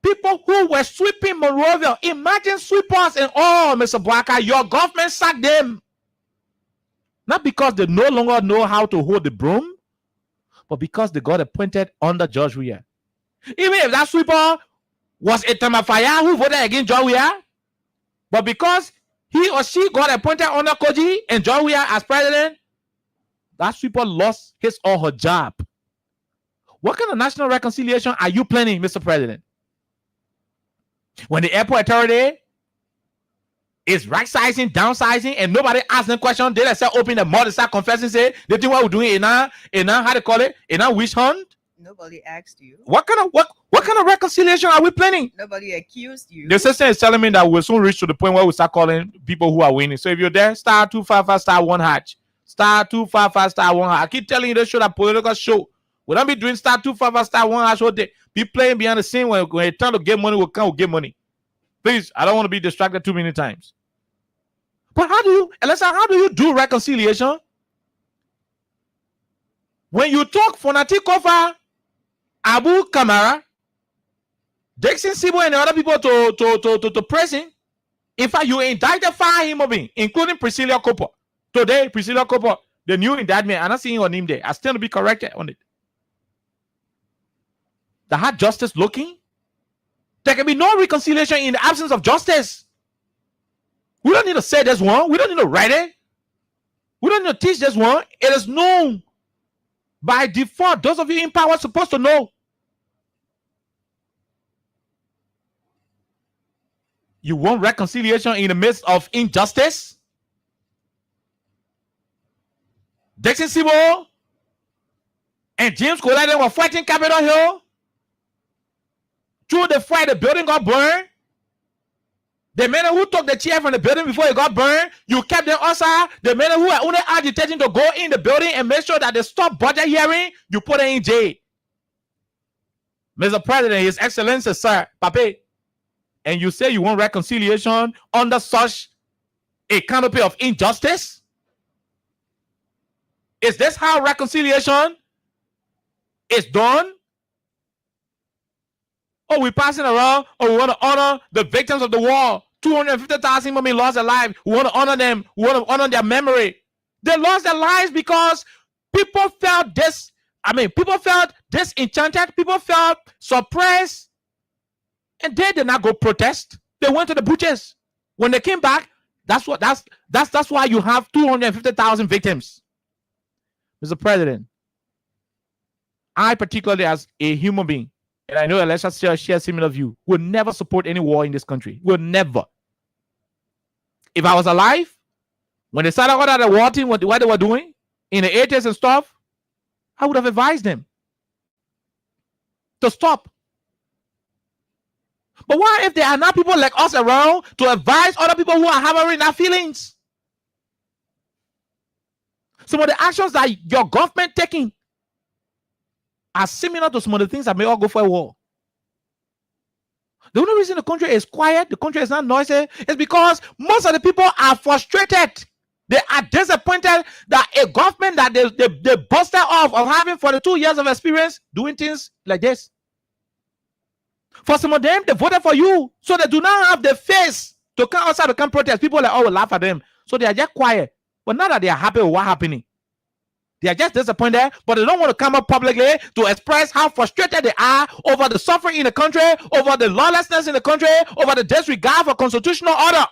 Speaker 2: people who were sweeping Monrovia. Imagine sweepers and all, Mr. Bwaka. Your government sacked them. Not because they no longer know how to hold the broom, but because they got appointed under George Weah. Even if that sweeper was a Tamafaya who voted against George Weah, but because he or she got appointed under Koji and George Weah as president, that sweeper lost his or her job. What kind of national reconciliation are you planning, Mr. President? When the airport authority is right-sizing, downsizing, and nobody asks them questions, they start open the mouth and start confessing, say, they think what we're doing in our how to call it, in our witch hunt?
Speaker 13: Nobody asked you.
Speaker 2: What kind of reconciliation are we planning?
Speaker 13: Nobody accused you.
Speaker 2: The system is telling me that we'll soon reach to the point where we start calling people who are winning. So if you're there, star 255 star 1 hatch. Star 255 star 1 hatch. I keep telling you this show, that political show. We don't be doing star 255 star 1 hatch all day. Be playing behind the scene when it's time to get money, we'll come, we'll get money. Please, I don't want to be distracted too many times. But how do you do reconciliation? When you talk Fonati Kofa, Abu Kamara, Dixon Sibo, and the other people to prison, in fact, you indicted 5 human beings, including Priscilla Cooper. Today, Priscilla Cooper, the new indictment, I'm not seeing her name there. I still to be corrected on it. The hard justice looking? There can be no reconciliation in the absence of justice. We don't need to say this one. We don't need to write it. We don't need to teach this one. It is known by default. Those of you in power are supposed to know. You want reconciliation in the midst of injustice? Dixon Sibo and James Collider were fighting Capitol Hill. Through the fight, the building got burned. The men who took the chair from the building before it got burned, you kept them outside. The men who were only agitating to go in the building and make sure that they stop budget hearing, you put them in jail. Mr. President, His Excellency, sir, Pape, and you say you want reconciliation under such a canopy of injustice? Is this how reconciliation is done? Oh, we're passing around. Oh, we want to honor the victims of the war. 250,000 women lost their lives. We want to honor them. We want to honor their memory. They lost their lives because people felt people felt disenchanted. People felt suppressed. And they did not go protest. They went to the butchers. When they came back, that's why you have 250,000 victims. Mr. President, I particularly as a human being, and I know Elexa share a similar view, will never support any war in this country. Will never. If I was alive, when they started all that the war team, what they were doing in the 80s and stuff, I would have advised them to stop. But what if there are not people like us around to advise other people who are harboring their feelings? Some of the actions that your government taking are similar to some of the things that may all go for a war. The only reason the country is quiet, the country is not noisy, is because most of the people are frustrated. They are disappointed that a government that they boasted of having 42 years of experience doing things like this. For some of them, they voted for you, so they do not have the face to come outside to come protest. People are like, oh, will laugh at them. So they are just quiet. But not that they are happy with what's happening. They are just disappointed, but they don't want to come up publicly to express how frustrated they are over the suffering in the country, over the lawlessness in the country, over the disregard for constitutional order.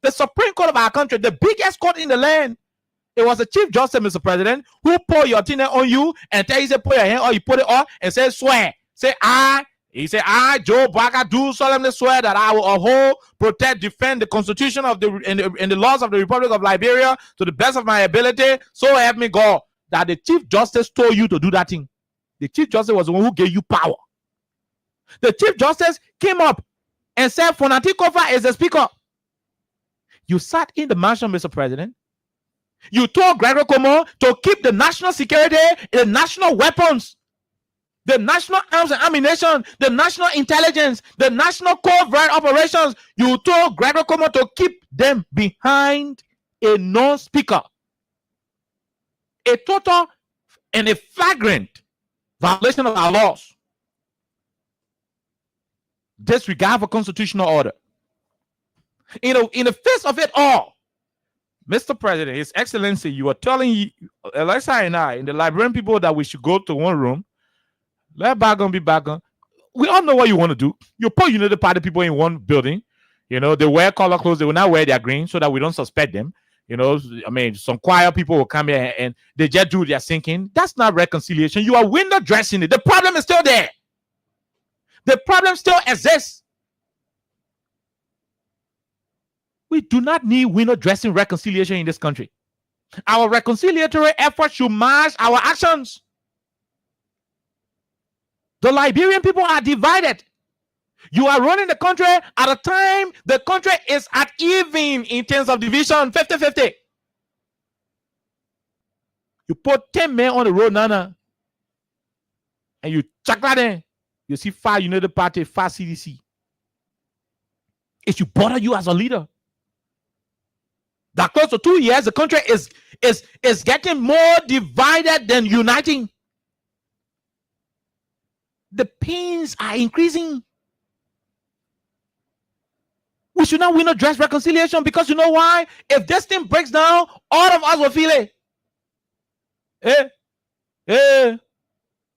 Speaker 2: The Supreme Court of our country, the biggest court in the land, it was the Chief Justice, Mr. President, who pour your thing on you and tell you, say, put your hand or you put it on and say, swear. Say, he said, I, Joe Baca, do solemnly swear that I will uphold, protect, defend the Constitution of and the laws of the Republic of Liberia to the best of my ability. So help me God. That the Chief Justice told you to do that thing. The Chief Justice was the one who gave you power. The Chief Justice came up and said, Fonatikova is the speaker. You sat in the mansion, Mr. President. You told Gregory Como to keep the national security, the national weapons, the national arms and ammunition, the national intelligence, the national covert operations. You told Gregory Como to keep them behind a non-speaker. A total and a flagrant violation of our laws. Disregard for constitutional order. In the face of it all, Mr. President, His Excellency, you are telling Alexa and I, and the Liberian people, that we should go to one room. Let Bagon be Bagon. We all know what you want to do. You put United Party people in one building. You know, they wear color clothes. They will not wear their green so that we don't suspect them. You know, I mean, some choir people will come here and they just do their thinking. That's not reconciliation. You are window dressing it. The problem is still there. The problem still exists. We do not need window dressing reconciliation in this country. Our reconciliatory efforts should match our actions. The Liberian people are divided. You are running the country at a time the country is at even in terms of division, 50-50. You put 10 men on the road, Nana, and you check that in. You see 5 United Party, 5 CDC. It should bother you as a leader. That close to 2 years, the country is getting more divided than uniting. The pains are increasing. We should not window dress reconciliation, because you know why? If this thing breaks down, all of us will feel it.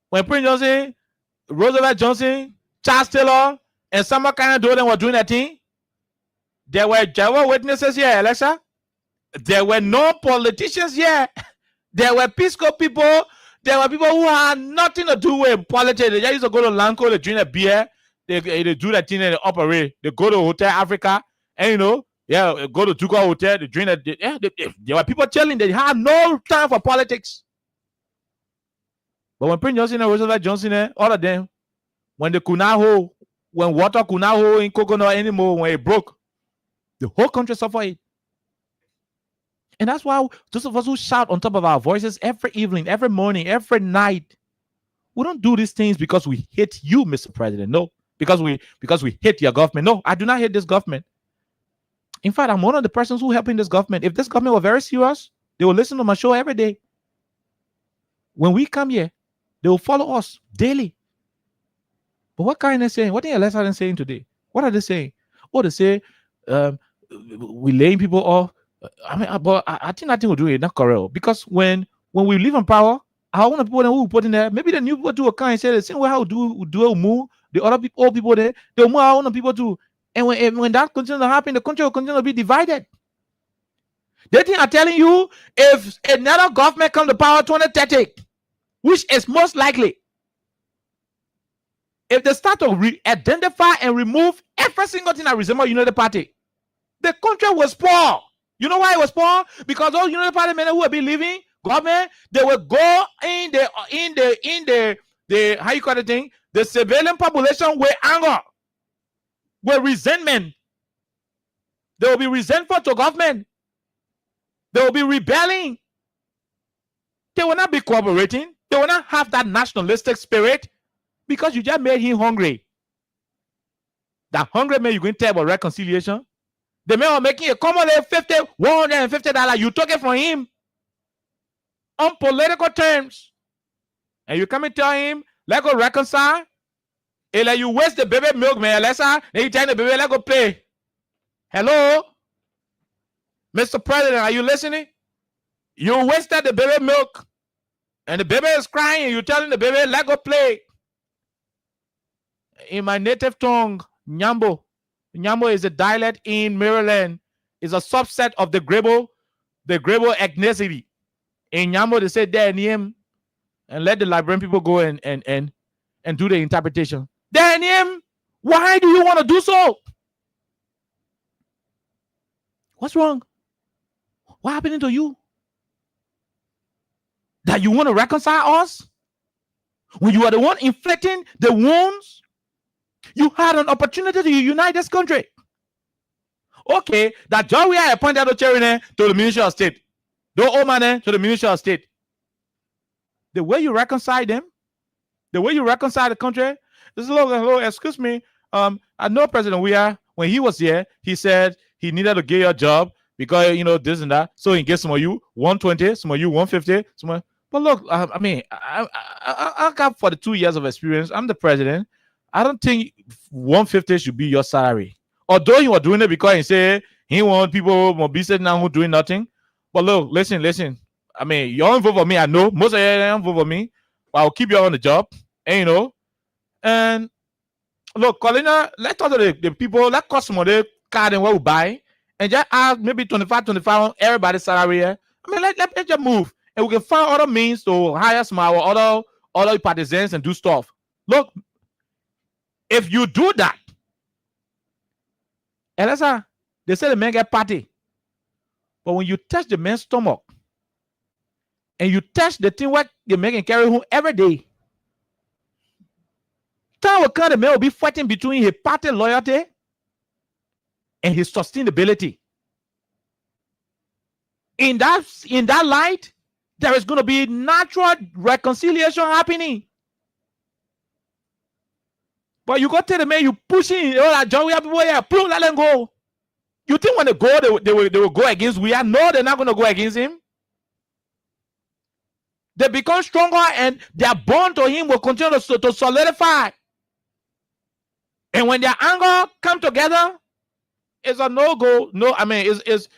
Speaker 2: When Prince Johnson, Roosevelt Johnson, Charles Taylor, and some kind of Dolan were doing that thing, there were Jehovah's Witnesses here, Alexa. There were no politicians here. There were Pisco people. There were people who had nothing to do with politics. They just used to go to Lanco, they drink a beer, they do that thing and they operate. They go to Hotel Africa, and you know, go to Duca Hotel, they drink there were people telling they had no time for politics. But when Prince Johnson and Roosevelt Johnson, all of them, when water could not hold in coconut anymore, when it broke, the whole country suffered it. And that's why those of us who shout on top of our voices every evening, every morning, every night, we don't do these things because we hate you, Mr. President. No, because we hate your government. No, I do not hate this government. In fact, I'm one of the persons who helping this government. If this government were very serious, they will listen to my show every day. When we come here, they will follow us daily. But what kind of saying? What are Alexa saying today? What are they saying? Oh, they say we laying people off. I mean, but I think nothing will do it. Not correct, because when we live in power, I want to people who put in there. Maybe the new people do a kind of say the same way how do move the other people, old people there. They'll move our own people too. And when that continues to happen, the country will continue to be divided. They think I'm telling you, if another government comes to power 2030, which is most likely, if they start to identify and remove every single thing that resembles United Party, The country was poor. You know why it was poor? Because those United Party men who will be leaving government, they will go in the how you call the thing, the civilian population with anger, with resentment. They will be resentful to government. They will be rebelling. They will not be cooperating. They will not have that nationalistic spirit because you just made him hungry. That hungry man, you're going to tell about reconciliation. The man was making a common $150. You took it from him on political terms. And you come and tell him, let's go reconcile. And like you waste the baby milk, man. Then you tell the baby, let's go play. Hello? Mr. President, are you listening? You wasted the baby milk. And the baby is crying. And you're telling the baby, let's go play. In my native tongue, Nyambo. Nyambo is a dialect in Maryland. It's a subset of the Grebo ethnicity. In Nyambo, they say their name and let the Liberian people go and do the interpretation. Their name, why do you want to do so? What's wrong? What happened to you? That you want to reconcile us? When you are the one inflicting the wounds? You had an opportunity to unite this country. Okay, that John we are appointed to the Ministry of State. The old man to the Ministry of State. The way you reconcile them, the way you reconcile the country, this is a little, excuse me. I know President Weah, when he was here, he said he needed to get your job because this and that. So he gets some of you 120, some of you 150, but look, I got 42 years of experience. I'm the president. I don't think 150 should be your salary. Although you are doing it because he say he want people more be sitting down who doing nothing. But look, listen. You don't vote for me. I know most of you don't vote for me. But I'll keep you on the job. And And look, Colina, let's talk to the people. Let's cost some of the card and what we buy. And just ask maybe 25 on everybody's salary. Let's just move. And we can find other means to hire some of our other partisans and do stuff. Look, if you do that, Elisa, they say the man get party. But when you touch the man's stomach and you touch the thing what the man can carry home every day, time will come the man will be fighting between his party loyalty and his sustainability. In that light, there is going to be natural reconciliation happening. But you go tell the man you pushing that John, we have people here, let them go. You think when they go, they will go against we are? No, they're not going to go against him. They become stronger and their bond to him will continue to solidify. And when their anger come together, it's a no-go. No, it's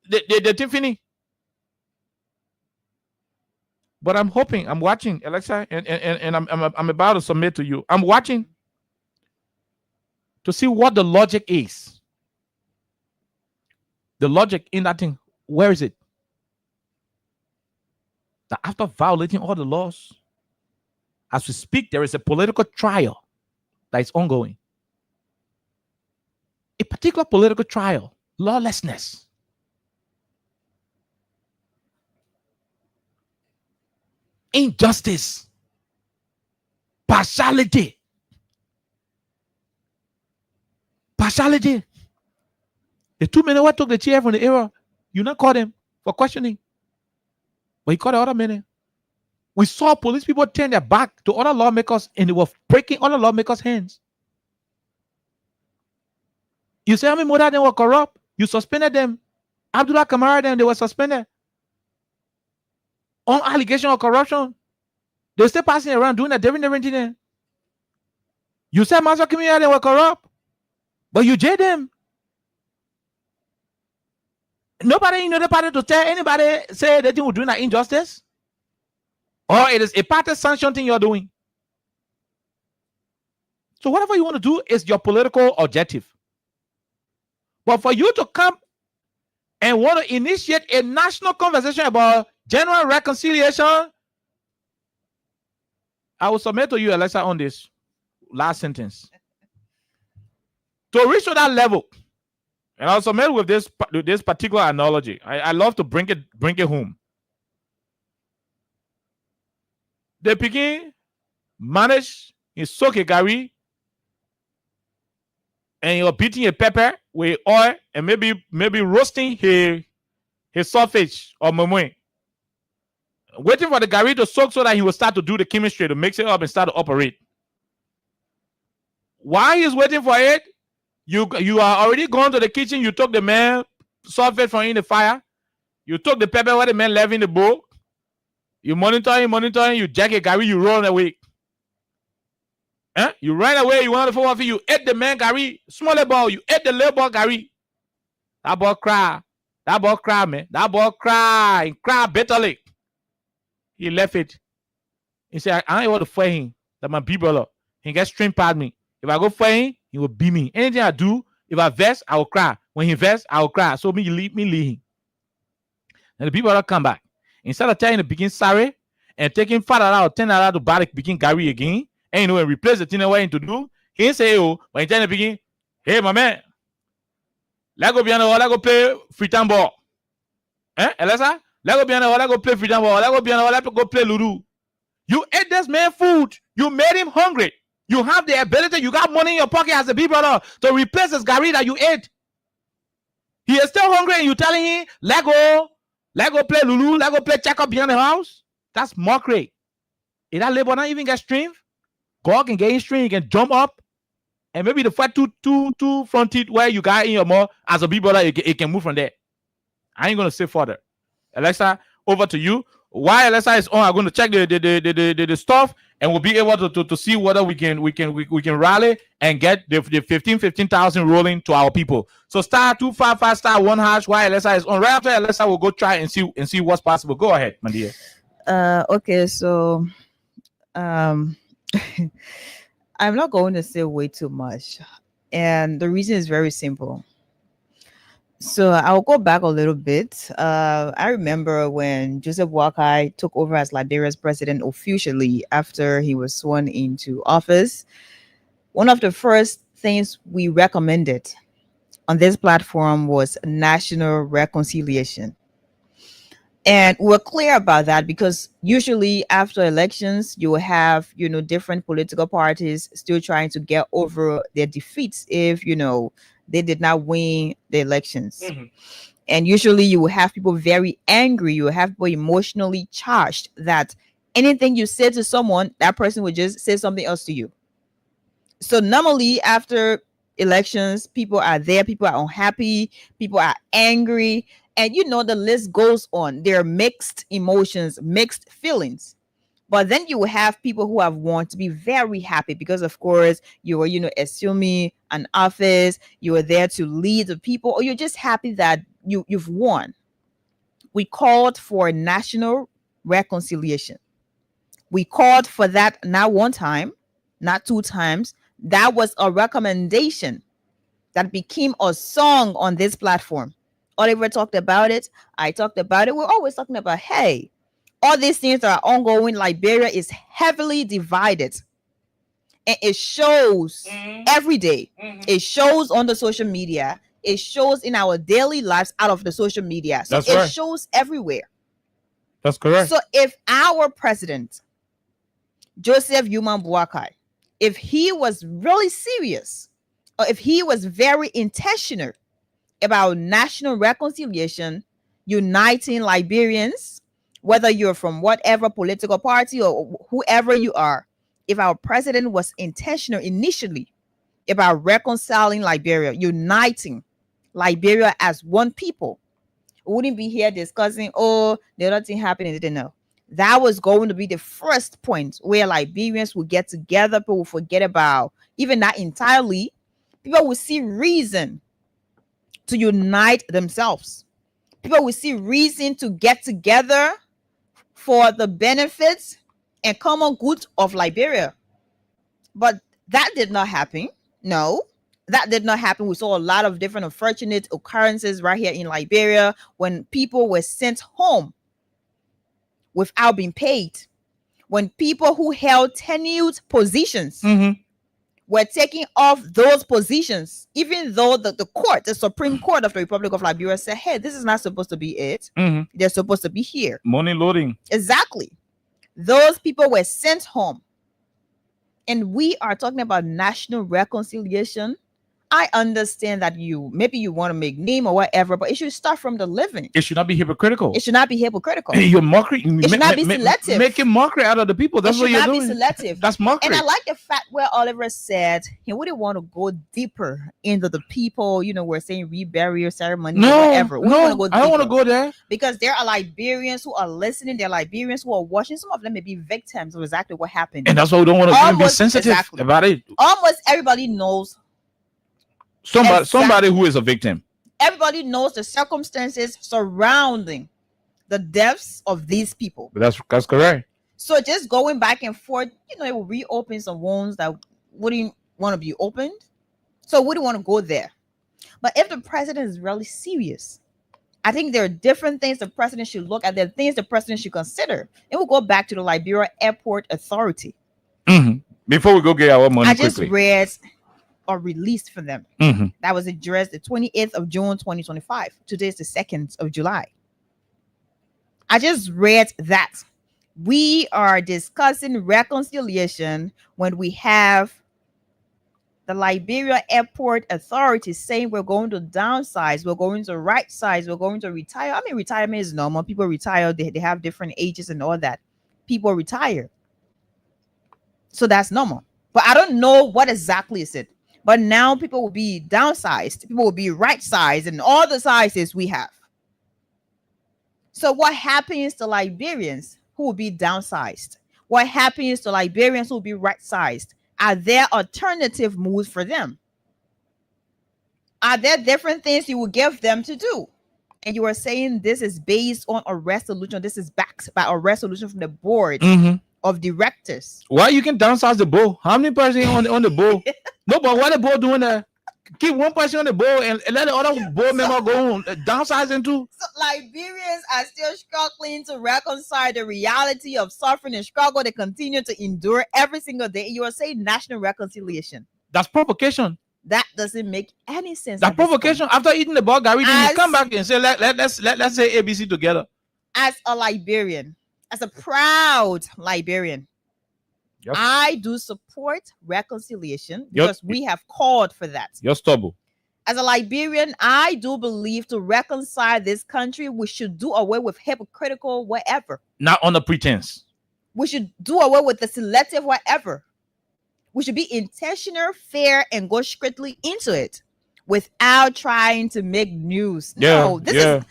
Speaker 2: the Tiffany. But I'm hoping, I'm watching, Alexa, and I'm about to submit to you. I'm watching to see what the logic is. The logic in that thing, where is it? That after violating all the laws, as we speak, there is a political trial that is ongoing. A particular political trial, lawlessness. Injustice. Partiality. The two men who took the chair from the era, you not call them for questioning. But you call the other men. We saw police people turn their back to other lawmakers and they were breaking other lawmakers' hands. You say how many more of them were corrupt? You suspended them. Abdullah Kamara, them, they were suspended. On allegation of corruption. They still passing around doing a different thing. You said Master Kimia, they were corrupt. But you jailed them. Nobody in the party to tell anybody say that you were doing an injustice. Or it is a party sanction thing you're doing. So whatever you want to do is your political objective. But for you to come and want to initiate a national conversation about general reconciliation, I will submit to you, Alexa, on this last sentence. To reach to that level, And I'll submit with this particular analogy. I love to bring it home. The Peking manage in soak a gari and you're beating a pepper with oil and maybe roasting his sausage or momoy. Waiting for the gari to soak so that he will start to do the chemistry to mix it up and start to operate. While he's waiting for it, you are already gone to the kitchen. You took the man sausage from in the fire. You took the pepper where the man left in the bowl. You monitor, you jack a gari, you run away. You ran away, you want to follow you ate the man gari, smaller ball, you ate the little ball gari. That boy cry, man. That boy cry bitterly. He left it. He said, I ain't want to fight him. That my people, he get string past me. If I go fight him, he will beat me. Anything I do, if I vex, I will cry. When he vex, I will cry. So me leave him. And the people don't come back. Instead of telling the begin sorry and taking $5 or $10 to buy the begin gari again, and and replace the thing that we're to do, he say, oh, but in the begin, hey, my man, let's go beyond the wall, let's go play free time ball. Elesa? Let's go beyond the wall, let's go play free time ball, let's go beyond the wall, let's go play Ludo. You ate this man food, you made him hungry. You have the ability, you got money in your pocket as a big brother to replace this gari that you ate. He is still hungry and you telling him, let go play Lulu, let go play check up behind the house. That's mockery. If that labor not even get strength, God can get in strength, he can jump up, and maybe the fight two front teeth where you got in your mouth as a big brother, it can move from there. I ain't gonna say further. Alexa, over to you. While Alexa is on, I'm going to check the stuff, and we'll be able to see whether we can rally and get the 15,000 rolling to our people. So *255 *1# while Alexa is on. Right after Alexa, we'll go try and see what's possible. Go ahead, my dear.
Speaker 3: Okay, so I'm not going to say way too much, and the reason is very simple. So I'll go back a little bit. I remember when Joseph Boakai took over as Liberia's president officially after he was sworn into office. One of the first things we recommended on this platform was national reconciliation. And we're clear about that because usually after elections, you will have, different political parties still trying to get over their defeats if, they did not win the elections. Mm-hmm. And usually you will have people very angry. You will have people emotionally charged that anything you say to someone, that person would just say something else to you. So normally after elections, people are there, people are unhappy, people are angry. And the list goes on. There are mixed emotions, mixed feelings. But then you will have people who have won to be very happy because, of course, you were, assuming an office, you were there to lead the people, or you're just happy that you've won. We called for national reconciliation. We called for that not one time, not two times. That was a recommendation that became a song on this platform. Oliver talked about it. I talked about it. We're always talking about, hey, all these things that are ongoing. Liberia is heavily divided. And it shows every day. It shows on the social media. It shows in our daily lives out of the social media. So That's right. Shows everywhere.
Speaker 2: That's correct.
Speaker 3: So if our president, Joseph Yuman Boakai, if he was really serious, or if he was very intentional about national reconciliation, uniting Liberians, whether you're from whatever political party or whoever you are, if our president was intentional initially about reconciling Liberia, uniting Liberia as one people, we wouldn't be here discussing, the other thing happened and didn't know. That was going to be the first point where Liberians will get together, people will forget about even that entirely. People will see reason to unite themselves. People will see reason to get together for the benefits and common good of Liberia. But that did not happen. No, that did not happen. We saw a lot of different unfortunate occurrences right here in Liberia when people were sent home without being paid. When people who held tenured positions were taking off those positions, even though the Supreme Court of the Republic of Liberia said, hey, this is not supposed to be it. They're supposed to be here.
Speaker 2: Money loading.
Speaker 3: Exactly. Those people were sent home. And we are talking about national reconciliation. I understand that maybe you want to make name or whatever, but it should start from the living.
Speaker 2: It should not be hypocritical.
Speaker 3: It should not be hypocritical.
Speaker 2: You're mockery.
Speaker 3: It should not be selective.
Speaker 2: Making mockery out of the people. That's what you're doing.
Speaker 3: It should not be selective.
Speaker 2: That's mockery.
Speaker 3: And I like the fact where Oliver said he wouldn't want to go deeper into the people, we're saying reburial ceremony or whatever.
Speaker 2: I don't want to go there.
Speaker 3: Because there are Liberians who are listening. There are Liberians who are watching. Some of them may be victims of exactly what happened.
Speaker 2: And that's why we don't want to be sensitive about it.
Speaker 3: Almost everybody knows.
Speaker 2: Somebody who is a victim.
Speaker 3: Everybody knows the circumstances surrounding the deaths of these people.
Speaker 2: That's correct.
Speaker 3: So just going back and forth, it will reopen some wounds that wouldn't want to be opened. So we don't want to go there. But if the president is really serious, I think there are different things the president should look at. There are things the president should consider. And we'll go back to the Liberia Airport Authority.
Speaker 2: Before we go get our money,
Speaker 3: I just read or released for them. That was addressed the 28th of June 2025. Today is the 2nd of July. I just read that we are discussing reconciliation when we have the Liberia Airport Authority saying we're going to downsize, we're going to right size, we're going to retire. I mean, retirement is normal. People retire, they have different ages and all that. People retire. So that's normal. But I don't know what exactly is it. But now people will be downsized. People will be right sized and all the sizes we have. So what happens to Liberians who will be downsized? What happens to Liberians who will be right sized? Are there alternative moves for them? Are there different things you will give them to do? And you are saying this is based on a resolution. This is backed by a resolution from the board of directors.
Speaker 2: Why you can downsize the board? How many persons on the board? No, but what the board doing that? Keep one person on the board and let the other board member go on downsizing too.
Speaker 3: So Liberians are still struggling to reconcile the reality of suffering and struggle they continue to endure every single day. You are saying national reconciliation.
Speaker 2: That's provocation.
Speaker 3: That doesn't make any sense.
Speaker 2: That provocation. After eating the ball, Gary, you come back and say let's say ABC together.
Speaker 3: As a Liberian, as a proud Liberian, I do support reconciliation because we have called for that.
Speaker 2: You're stubborn.
Speaker 3: As a Liberian, I do believe to reconcile this country, we should do away with hypocritical whatever.
Speaker 2: Not on the pretense.
Speaker 3: We should do away with the selective whatever. We should be intentional, fair, and go strictly into it without trying to make news. No, this is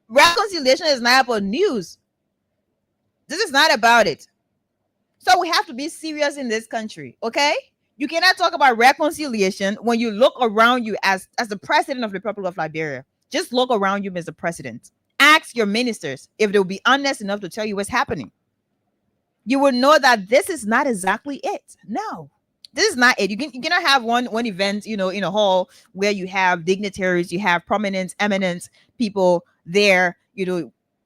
Speaker 3: reconciliation is not about news. This is not about it. So we have to be serious in this country, okay? You cannot talk about reconciliation when you look around you as the president of the Republic of Liberia. Just look around you, Mr. President. Ask your ministers if they'll be honest enough to tell you what's happening. You will know that this is not exactly it. No, this is not it. You cannot have one event, in a hall where you have dignitaries, you have prominent, eminent people there,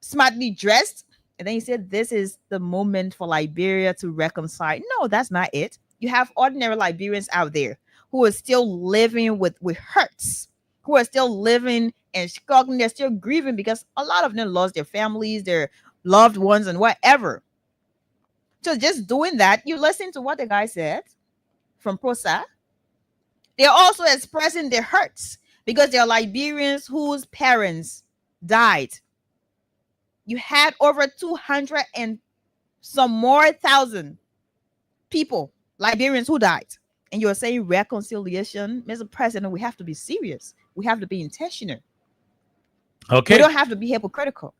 Speaker 3: smartly dressed. And then you said, this is the moment for Liberia to reconcile. No, that's not it. You have ordinary Liberians out there who are still living with hurts, who are still living and struggling. They're still grieving because a lot of them lost their families, their loved ones, and whatever. So just doing that, you listen to what the guy said from PROSA. They're also expressing their hurts because there are Liberians whose parents died. You had over 200 and some more thousand people, Liberians who died. And you're saying reconciliation. Mr. President, we have to be serious. We have to be intentional.
Speaker 2: Okay.
Speaker 3: We don't have to be hypocritical.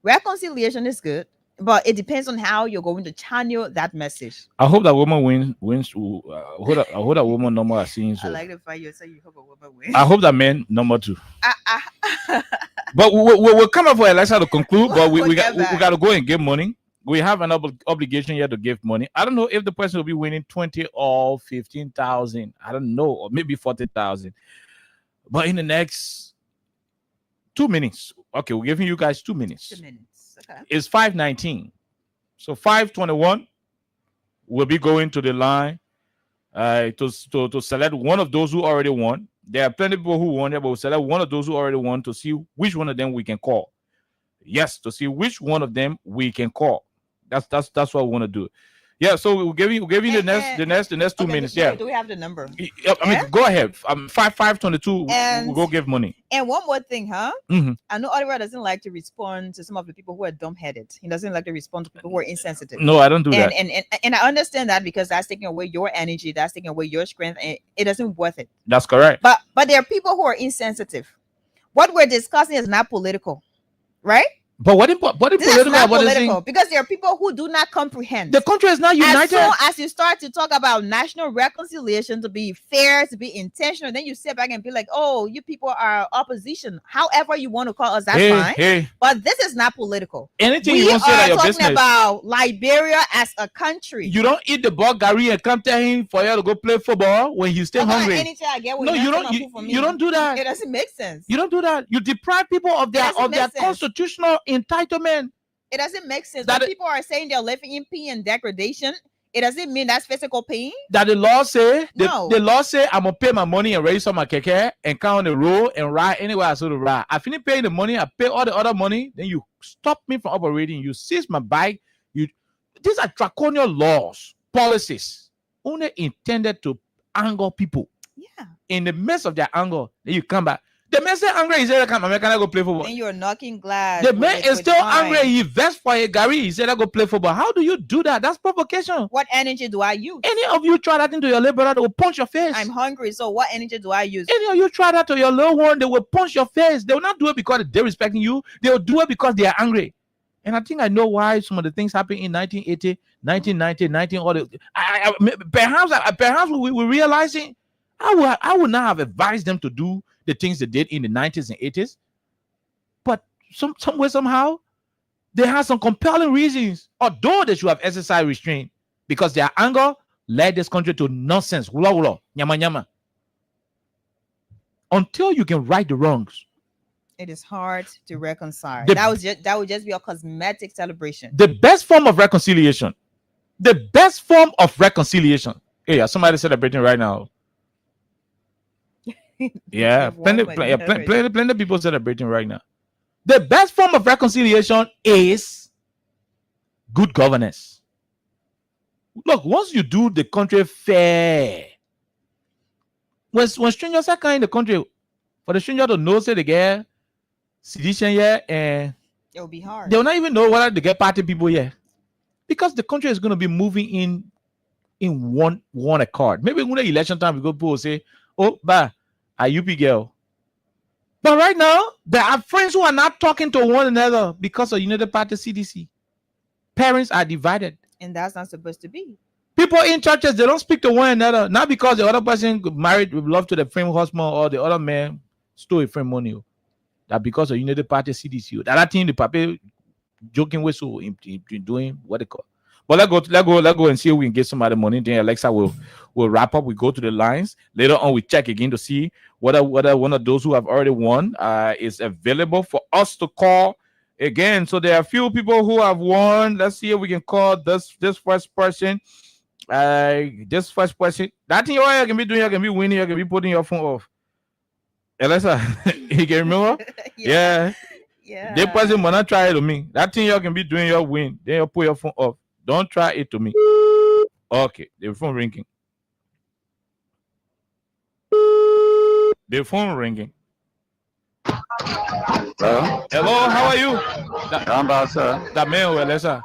Speaker 3: Reconciliation is good, but it depends on how you're going to channel that message.
Speaker 2: I hope that woman wins. I hope that woman number are seeing. So.
Speaker 3: I like the fact you say you hope a woman wins.
Speaker 2: I hope that man number 2. But we'll come up for Alexa to conclude. But we got to go and give money. We have an obligation here to give money. I don't know if the person will be winning 20 or 15,000. I don't know, or maybe 40,000. But in the next 2 minutes, okay, we're giving you guys 2 minutes.
Speaker 3: 2 minutes. Okay.
Speaker 2: It's 5:19, so 5:21. We'll be going to the line to select one of those who already won. There are plenty of people who won, but we'll select one of those who already won to see which one of them we can call. Yes, to see which one of them we can call. That's what we want to do. Yeah, so we'll give you the next 2 minutes. Yeah.
Speaker 13: Do we have the number?
Speaker 2: I mean, go ahead. 5522. We'll go give money.
Speaker 13: And one more thing, huh?
Speaker 2: Mm-hmm.
Speaker 13: I know Oliver doesn't like to respond to some of the people who are dumb-headed. He doesn't like to respond to people who are insensitive.
Speaker 2: No, I don't do that.
Speaker 13: And I understand that because that's taking away your energy, that's taking away your strength, and it doesn't worth it.
Speaker 2: That's correct.
Speaker 13: But there are people who are insensitive. What we're discussing is not political, right?
Speaker 2: But what is political?
Speaker 13: Because there are people who do not comprehend.
Speaker 2: The country is not united.
Speaker 13: As soon as you start to talk about national reconciliation, to be fair, to be intentional, then you sit back and be like, "Oh, you people are opposition." However you want to call us, that's fine.
Speaker 2: Hey.
Speaker 13: But this is not political.
Speaker 2: Anything you want to say that your business.
Speaker 13: We are talking about Liberia as a country.
Speaker 2: You don't eat the ball, Gary, and come tell him for you to go play football when you stay hungry.
Speaker 13: Anything I get,
Speaker 2: no, you don't. You don't do that.
Speaker 13: It doesn't make sense.
Speaker 2: You don't do that. You deprive people of their constitutional entitlement.
Speaker 13: It doesn't make sense. When people are saying they're living in pain and degradation, it doesn't mean that's physical pain.
Speaker 2: That the law say,
Speaker 13: no.
Speaker 2: The law say, I'm gonna pay my money and raise some my keke and count the road and ride anywhere I saw to ride. I finish paying the money, I pay all the other money, then you stop me from operating, you seize my bike. These are draconian laws, policies, only intended to anger people.
Speaker 13: Yeah.
Speaker 2: In the midst of their anger, then you come back. The man is angry. He said, "Can I go play football?"
Speaker 13: And you're knocking glass.
Speaker 2: The man is still angry. He vexed for a Gary. He said, "I go play football." How do you do that? That's provocation.
Speaker 13: What energy do I use?
Speaker 2: Any of you try that into your little brother, they will punch your face.
Speaker 13: I'm hungry, so what energy do I use?
Speaker 2: Any of you try that to your little one, they will punch your face. They will not do it because they're respecting you. They will do it because they are angry. And I think I know why some of the things happened in 1980, 1990, 19. Perhaps we realizing I would not have advised them to do the things they did in the 90s and 80s, but somehow they have some compelling reasons, although they should have exercised restraint, because their anger led this country to nonsense, hula hula, nyama nyama. Until you can right the wrongs,
Speaker 13: it is hard to reconcile. That would just be a cosmetic celebration.
Speaker 2: The best form of reconciliation. Hey, somebody celebrating right now. Yeah, plenty of people celebrating right now. The best form of reconciliation is good governance. Look, once you do the country fair, when strangers are coming in the country, for the stranger to know say they get sedition here, and
Speaker 13: it will be hard.
Speaker 2: They will not even know whether they get party people here, because the country is going to be moving in one accord. Maybe when the election time, we go people will say, "Oh, bah, a UP girl." But right now, there are friends who are not talking to one another because of United Party CDC. Parents are divided.
Speaker 13: And that's not supposed to be.
Speaker 2: People in churches, they don't speak to one another. Not because the other person married with love to the friend husband or the other man stole a friend money. That because of United Party CDC. That thing the papa joking with so in doing what they call. But let's go and see if we can get some other money. Then Alexa will wrap up. We go to the lines. Later on, we check again to see whether one of those who have already won is available for us to call again. So there are a few people who have won. Let's see if we can call this first person. This first person. That thing you can be doing, you can be winning, you can be putting your phone off. Alexa, you can remember? Yeah. That person will not try it to me. That thing you can be doing, your win. Then you put your phone off. Don't try it to me. Okay, the phone ringing. The phone ringing.
Speaker 14: Hello?
Speaker 2: Hello, how are you?
Speaker 14: I'm bad, sir.
Speaker 2: That man, Alexa.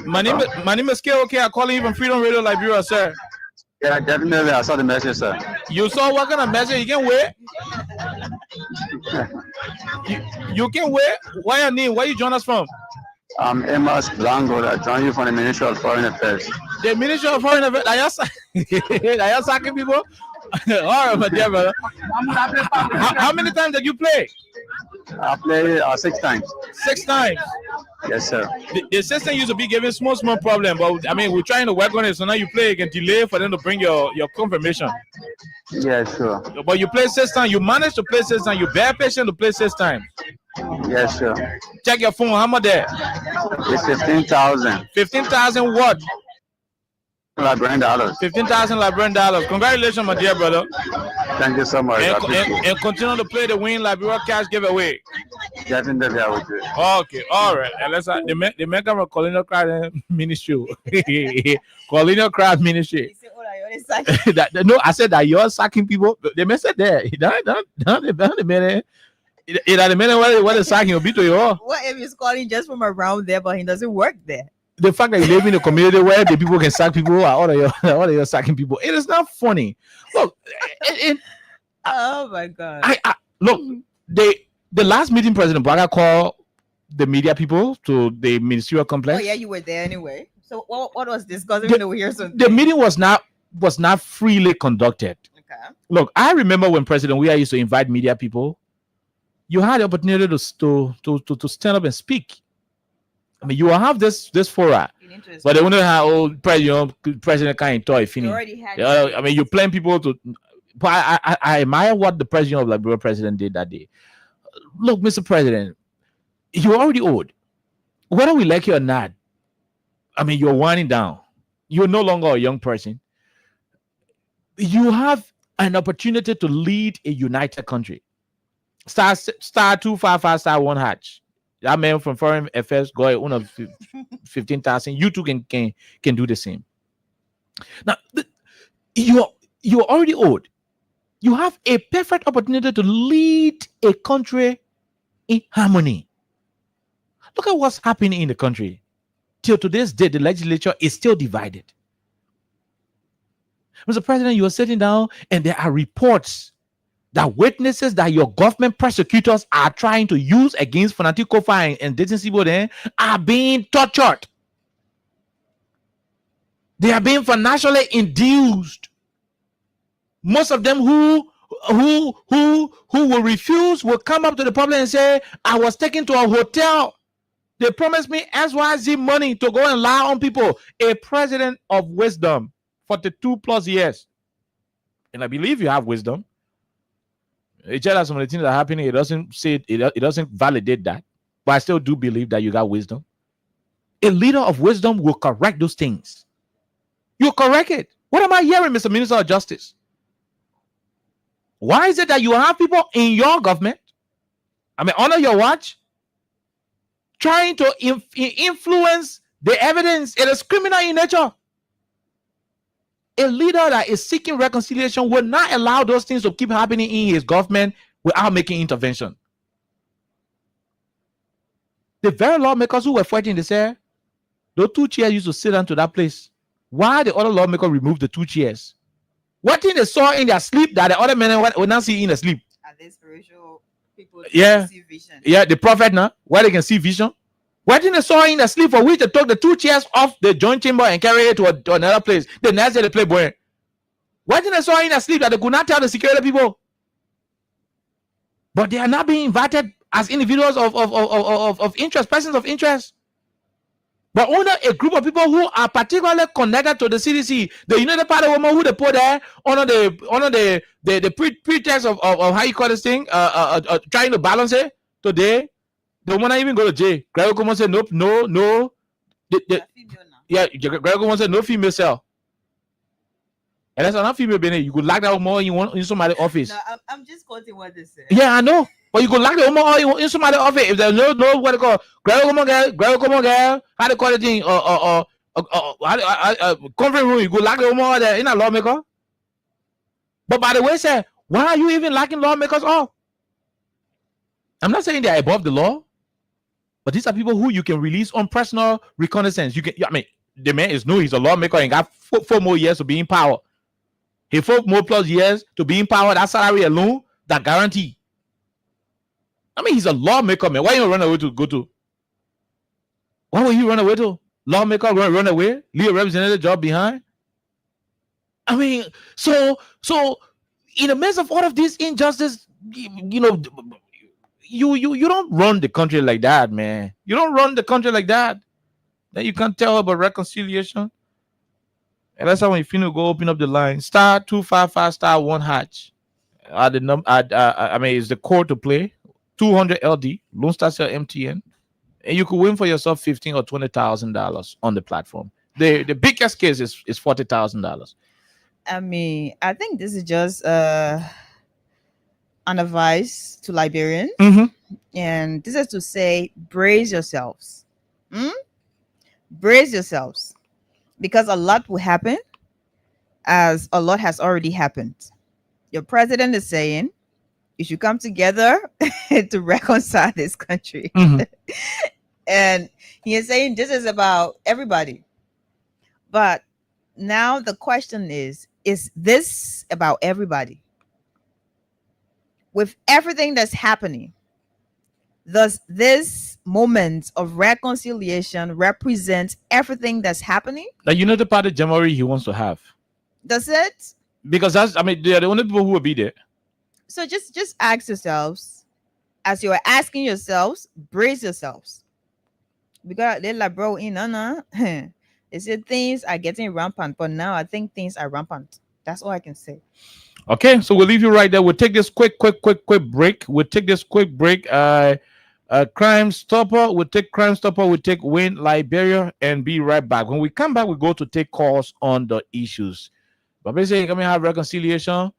Speaker 2: My name is KOK. I'm calling you from Freedom Radio Liberia, sir.
Speaker 14: Yeah, definitely. I saw the message, sir.
Speaker 2: You saw what kind of message? You can wait. You can wait. Why your name? Where you join us from?
Speaker 14: I'm Emas Blanco. I join you from the Ministry of Foreign Affairs.
Speaker 2: The Ministry of Foreign Affairs? Are you sucking people? All right, my dear brother. How many times did you play?
Speaker 14: I played 6 times.
Speaker 2: 6 times?
Speaker 14: Yes, sir.
Speaker 2: The system used to be giving small problem, but I mean, we're trying to work on it. So now you play, you can delay for them to bring your confirmation.
Speaker 14: Yeah, sure.
Speaker 2: But you play 6 times. You managed to play 6 times. You bear patient to play 6 times.
Speaker 14: Yes, sir.
Speaker 2: Check your phone. How much there?
Speaker 14: It's 15,000.
Speaker 2: 15,000 what?
Speaker 14: Liberian dollars.
Speaker 2: $15,000. Congratulations, my dear brother.
Speaker 14: Thank you so much. I appreciate it.
Speaker 2: And continue to play the Win Liberia Cash giveaway.
Speaker 14: Definitely, I will do.
Speaker 2: Okay, all right. And let's the men come from Colonial Crowd Ministry. Colonial Crowd Ministry. No, I said that you're sacking people. They may say there. The minute. The minute where the sacking will be to you.
Speaker 13: What if he's calling just from around there, but he doesn't work there?
Speaker 2: The fact that you live in a community where the people can sack people, all of you sacking people, it is not funny. Look,
Speaker 13: oh my God!
Speaker 2: Look, the last meeting President Baga called the media people to the ministerial complex.
Speaker 13: Oh yeah, you were there anyway. So what was discussed? Even though we hear something.
Speaker 2: The meeting was not freely conducted.
Speaker 13: Okay.
Speaker 2: Look, I remember when President Weah used to invite media people. You had the opportunity to stand up and speak. I mean, you will have this fora, but they wouldn't have president can't talk.
Speaker 13: You already had.
Speaker 2: I mean, you plan people to. But I admire what the president of Liberia president did that day. Look, Mr. President, you're already old. Whether we like you or not, I mean, you're winding down. You're no longer a young person. You have an opportunity to lead a united country. Star 255 star 1 hatch. That man from Foreign Affairs got one of 15,000. You too can do the same. Now, you're already old. You have a perfect opportunity to lead a country in harmony. Look at what's happening in the country. Till today's day, the legislature is still divided. Mr. President, you are sitting down and there are reports that witnesses that your government prosecutors are trying to use against Fanatic Kofa and Dayton Sibo are being tortured. They are being financially induced. Most of them who will refuse will come up to the public and say, I was taken to a hotel. They promised me XYZ money to go and lie on people. A president of wisdom, 42 plus years. And I believe you have wisdom. It's just some of the things that are happening. It doesn't say it doesn't validate that, but I still do believe that you got wisdom. A leader of wisdom will correct those things. You correct it. What am I hearing, Mr. Minister of Justice? Why is it that you have people in your government, I mean, under your watch, trying to influence the evidence? It is criminal in nature. A leader that is seeking reconciliation will not allow those things to keep happening in his government without making intervention. The very lawmakers who were fighting, they said, those 2 chairs used to sit down to that place. Why the other lawmaker removed the 2 chairs? What thing they saw in their sleep that the other men will not see in the sleep?
Speaker 13: Are they spiritual people?
Speaker 2: Yeah.
Speaker 13: See vision?
Speaker 2: Yeah, the prophet now, where they can see vision. What thing they saw in the sleep for which they took the 2 chairs off the joint chamber and carry it to another place? The next day they play boy. What thing they saw in the sleep that they could not tell the security people? But they are not being invited as individuals of interest, persons of interest. But only a group of people who are particularly connected to the CDC, the United Party woman who they put there under the pretext of how you call this thing, trying to balance it today. They will not even go to jail. Greg Okomo said nope, no. Yeah, Greg Okomo said no female cell. And that's not female being you could lock that woman in somebody's office.
Speaker 13: No, I'm just quoting what they said.
Speaker 2: Yeah, I know. But you could lock the woman in somebody's office if there's no what they call Greg Okomo girl, how they call it thing, conference room, you could lock the woman there in a lawmaker. But by the way, sir, why are you even locking lawmakers off? I'm not saying they're above the law. But these are people who you can release on personal reconnaissance. I mean, the man he's a lawmaker and got 4 more years to be in power. He 4 more plus years to be in power. That salary alone, that guarantee. I mean, he's a lawmaker, man. Why you run away to go to? Why would he run away to? Lawmaker run away, leave a representative job behind. I mean, so in the midst of all of this injustice, you know. You don't run the country like that, man. You don't run the country like that. Then you can't tell about reconciliation. And that's how when you feel go open up the line. Star 255 star 1 hatch. I mean, it's the code to play. 200 LD, Lone Star Cell MTN. And you could win for yourself $15,000 or $20,000 on the platform. the biggest case is $40,000.
Speaker 13: I mean, I think this is just an advice to Liberians, and this is to say, brace yourselves. Brace yourselves, because a lot will happen, as a lot has already happened. Your president is saying you should come together to reconcile this country. And he is saying this is about everybody. But now the question is this about everybody? With everything that's happening, does this moment of reconciliation represent everything that's happening?
Speaker 2: The party January he wants to have.
Speaker 13: Does it?
Speaker 2: Because they are the only people who will be there.
Speaker 13: So just ask yourselves, as you are asking yourselves, brace yourselves. Because they're like, bro, they said things are getting rampant, but now I think things are rampant. That's all I can say.
Speaker 2: Okay, so we'll leave you right there. We'll take this quick break. Crime Stopper. We'll take Crime Stopper. We'll take Win Liberia and be right back. When we come back, we go to take calls on the issues. But basically, come and have reconciliation,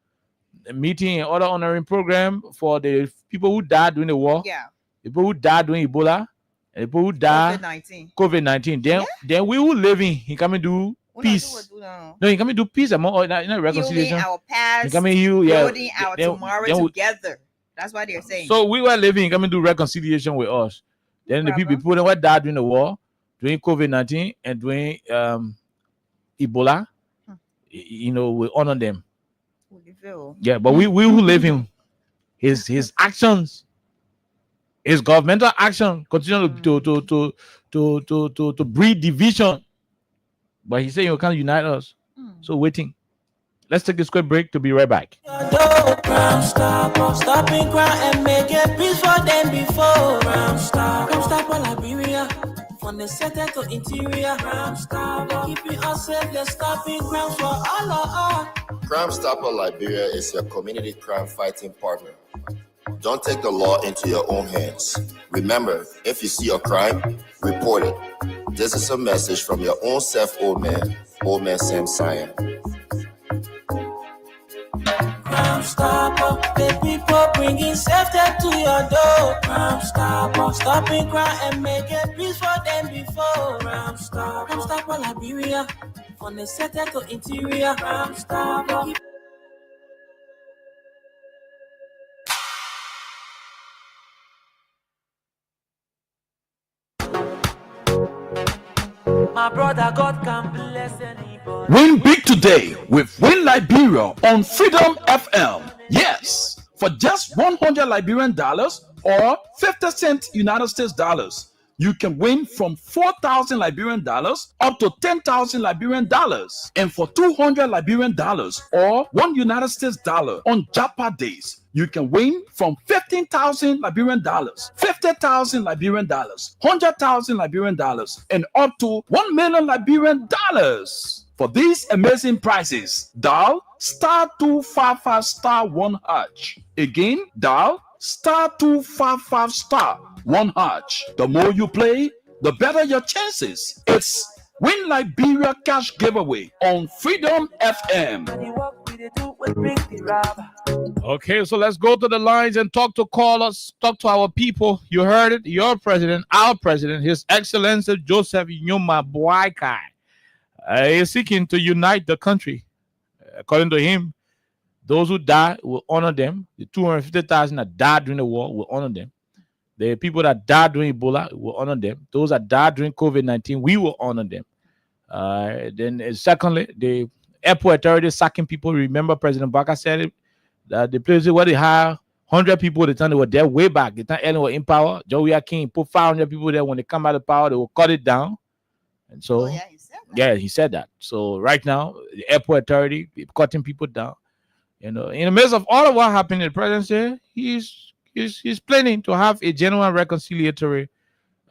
Speaker 2: a meeting, and other honoring program for the people who died during the war.
Speaker 13: Yeah.
Speaker 2: People who died during Ebola. People who died COVID-19. Then we will live in. He come and do peace. No, he come and do peace among reconciliation.
Speaker 13: Healing our past,
Speaker 2: he come and heal,
Speaker 13: building our tomorrow together. That's what they're saying.
Speaker 2: So we were living. He come and do reconciliation with us. Then the people who died during the war, during COVID-19, and during Ebola, we honor them. Yeah, but we who live in his actions. His governmental action continue to breed division, but he's saying you can't unite us. So waiting. Let's take this quick break to be right back.
Speaker 10: Stopping crime and making peace for them before. Crime stop Liberia, from the center to interior. Crime stop, keeping us safe. They're stopping crime for all of us.
Speaker 11: Crime Stopper Liberia is your community crime fighting partner. Don't take the law into your own hands. Remember, if you see a crime, report it. This is a message from your own self, old man Sam Cyan.
Speaker 10: Crime Stopper, the people bringing safety to your door. Crime Stopper, stopping crime and making peace for them before. Crime Stopper Liberia, from the center to interior. Crime Stopper. My brother, God can bless anybody.
Speaker 15: Win big today with Win Liberia on Freedom FM. Yes, for just $100 Liberian dollars or 50 cents United States dollars, you can win from 4,000 Liberian dollars up to 10,000 Liberian dollars. And for $200 Liberian dollars or $1 United States dollar on Japa days, you can win from 15,000 Liberian dollars, 50,000 Liberian dollars, 100,000 Liberian dollars, and up to 1 million Liberian dollars. For these amazing prizes, dial *255*1#. Again, dial *255*1#. The more you play, the better your chances. It's Win Liberia Cash Giveaway on Freedom FM.
Speaker 2: Okay, so let's go to the lines and talk to callers, talk to our people. You heard it, your president, our president, His Excellency Joseph Nyuma Boakai, is seeking to unite the country. According to him, those who died will honor them. The 250,000 that died during the war will honor them. The people that died during Ebola will honor them. Those that died during COVID-19, we will honor them. Then secondly, the airport authority sacking people. Remember, President Baka said it, that the places where they have 100 people, the time they were there way back, the time Ellen was in power, Joey King put 500 people there. When they come out of power, they will cut it down. And so, he said that. So right now, the airport authority cutting people down. In the midst of all of what happened in the presidency, he's planning to have a genuine reconciliatory,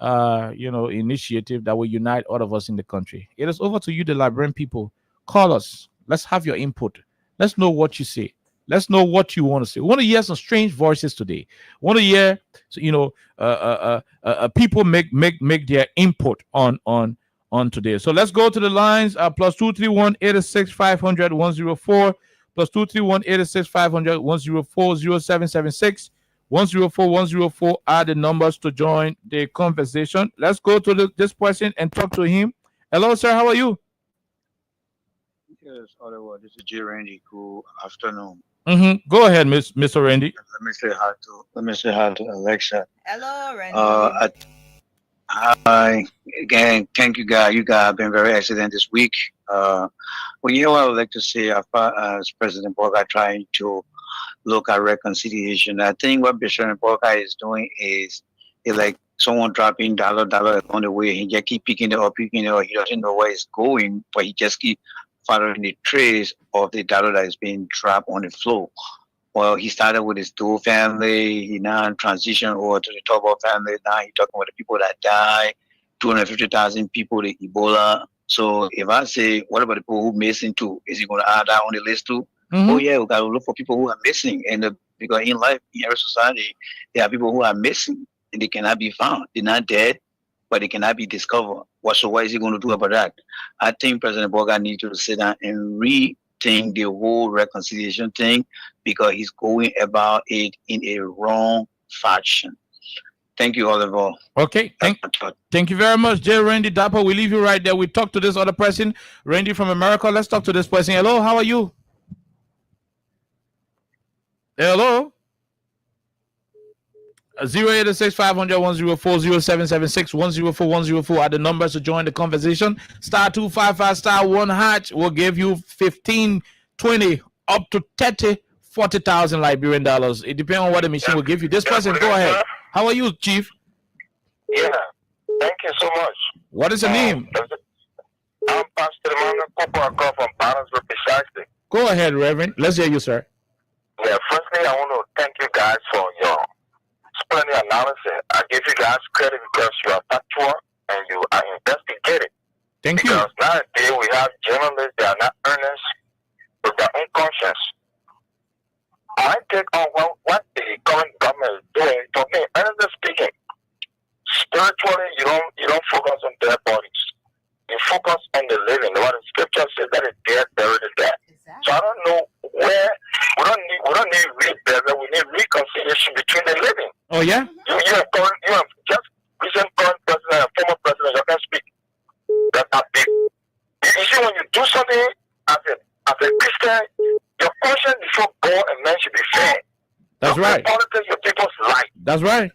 Speaker 2: initiative that will unite all of us in the country. It is over to you, the Liberian people. Call us. Let's have your input. Let's know what you say. Let's know what you want to say. We want to hear some strange voices today. We want to hear, people make their input on on today. So let's go to the lines. Plus 231-86500-104, plus 231-86500-104, 0776 104 are the numbers to join the conversation. Let's go to this person and talk to him. Hello, sir. How are you?
Speaker 14: Yes, Oliver. This is J. Randy. Good afternoon.
Speaker 2: Go ahead, Mr. Randy.
Speaker 14: Let me say hi to Alexa.
Speaker 13: Hello, Randy.
Speaker 14: Hi again. Thank you, guys. You guys have been very excellent this week. Well, you know what I would like to say as President Boga trying to look at reconciliation. I think what President Boga is doing is like someone dropping dollar along the way. He just keep picking it up. He doesn't know where it's going, but he just keep following the trace of the dollar that is being dropped on the floor. Well, he started with his Doe family. He now transitioned over to the Tobo family. Now he's talking about the people that died, 250,000 people, the Ebola. So if I say, what about the people who missing too? Is he going to add that on the list too? Oh yeah, we got to look for people who are missing. And because in life, in every society, there are people who are missing and they cannot be found. They're not dead, but they cannot be discovered. So what is he going to do about that? I think President Boga needs to sit down and rethink the whole reconciliation thing, because he's going about it in a wrong fashion. Thank you, Oliver.
Speaker 2: Okay, thank you very much, J. Randy Dapper. We leave you right there. We talk to this other person, Randy from America. Let's talk to this person. Hello, how are you? Hello? 086-500-104, 0776-104-104 are the numbers to join the conversation. Star 255 star 1 hatch will give you 15, 20, up to 30, 40,000 Liberian dollars. It depends on what the machine will give you. This person, go ahead. How are you, Chief?
Speaker 16: Yeah, thank you so much.
Speaker 2: What is your name?
Speaker 16: I'm Pastor Emmanuel Popo. I come from Barnesville, precisely.
Speaker 2: Go ahead, Reverend. Let's hear you, sir.
Speaker 16: Yeah, firstly, I want to thank you guys for your splendid analysis. I give you guys credit because you are factual and you are investigating.
Speaker 2: Thank you.
Speaker 16: Because nowadays we have journalists that are not earnest with their own conscience. My take on what the current government is doing, to me, honestly speaking, spiritually you don't focus on dead bodies. You focus on the living. What the scripture says that is dead, buried is dead. Exactly. So I don't know where we don't need reburial, we need reconciliation between the living.
Speaker 2: Oh yeah?
Speaker 16: You have just recent current president and former president, you can speak. That are big. You see, when you do something as a Christian, your conscience before God and man should be fair.
Speaker 2: That's right.
Speaker 16: Politics, your people's life.
Speaker 2: That's right.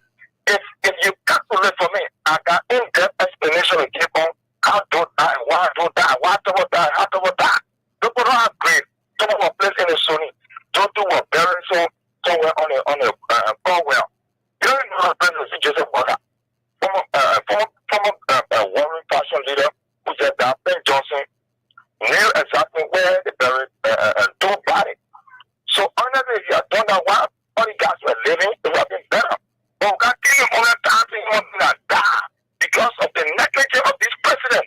Speaker 16: If you calculate for me, I got in-depth explanation to give on how to die, why to die, why to die, how to die. People don't have grave. Some of our place in the Sunni. Don't do what burying somewhere on a well. You don't even know the president is Joseph Walker. Former Warren Passion leader who said that Ben Johnson knew exactly where they buried two bodies. So honestly, if you had done that, why all the guys were living, it would have been better. But we got killing 100 times in that die because of the negligence of this president.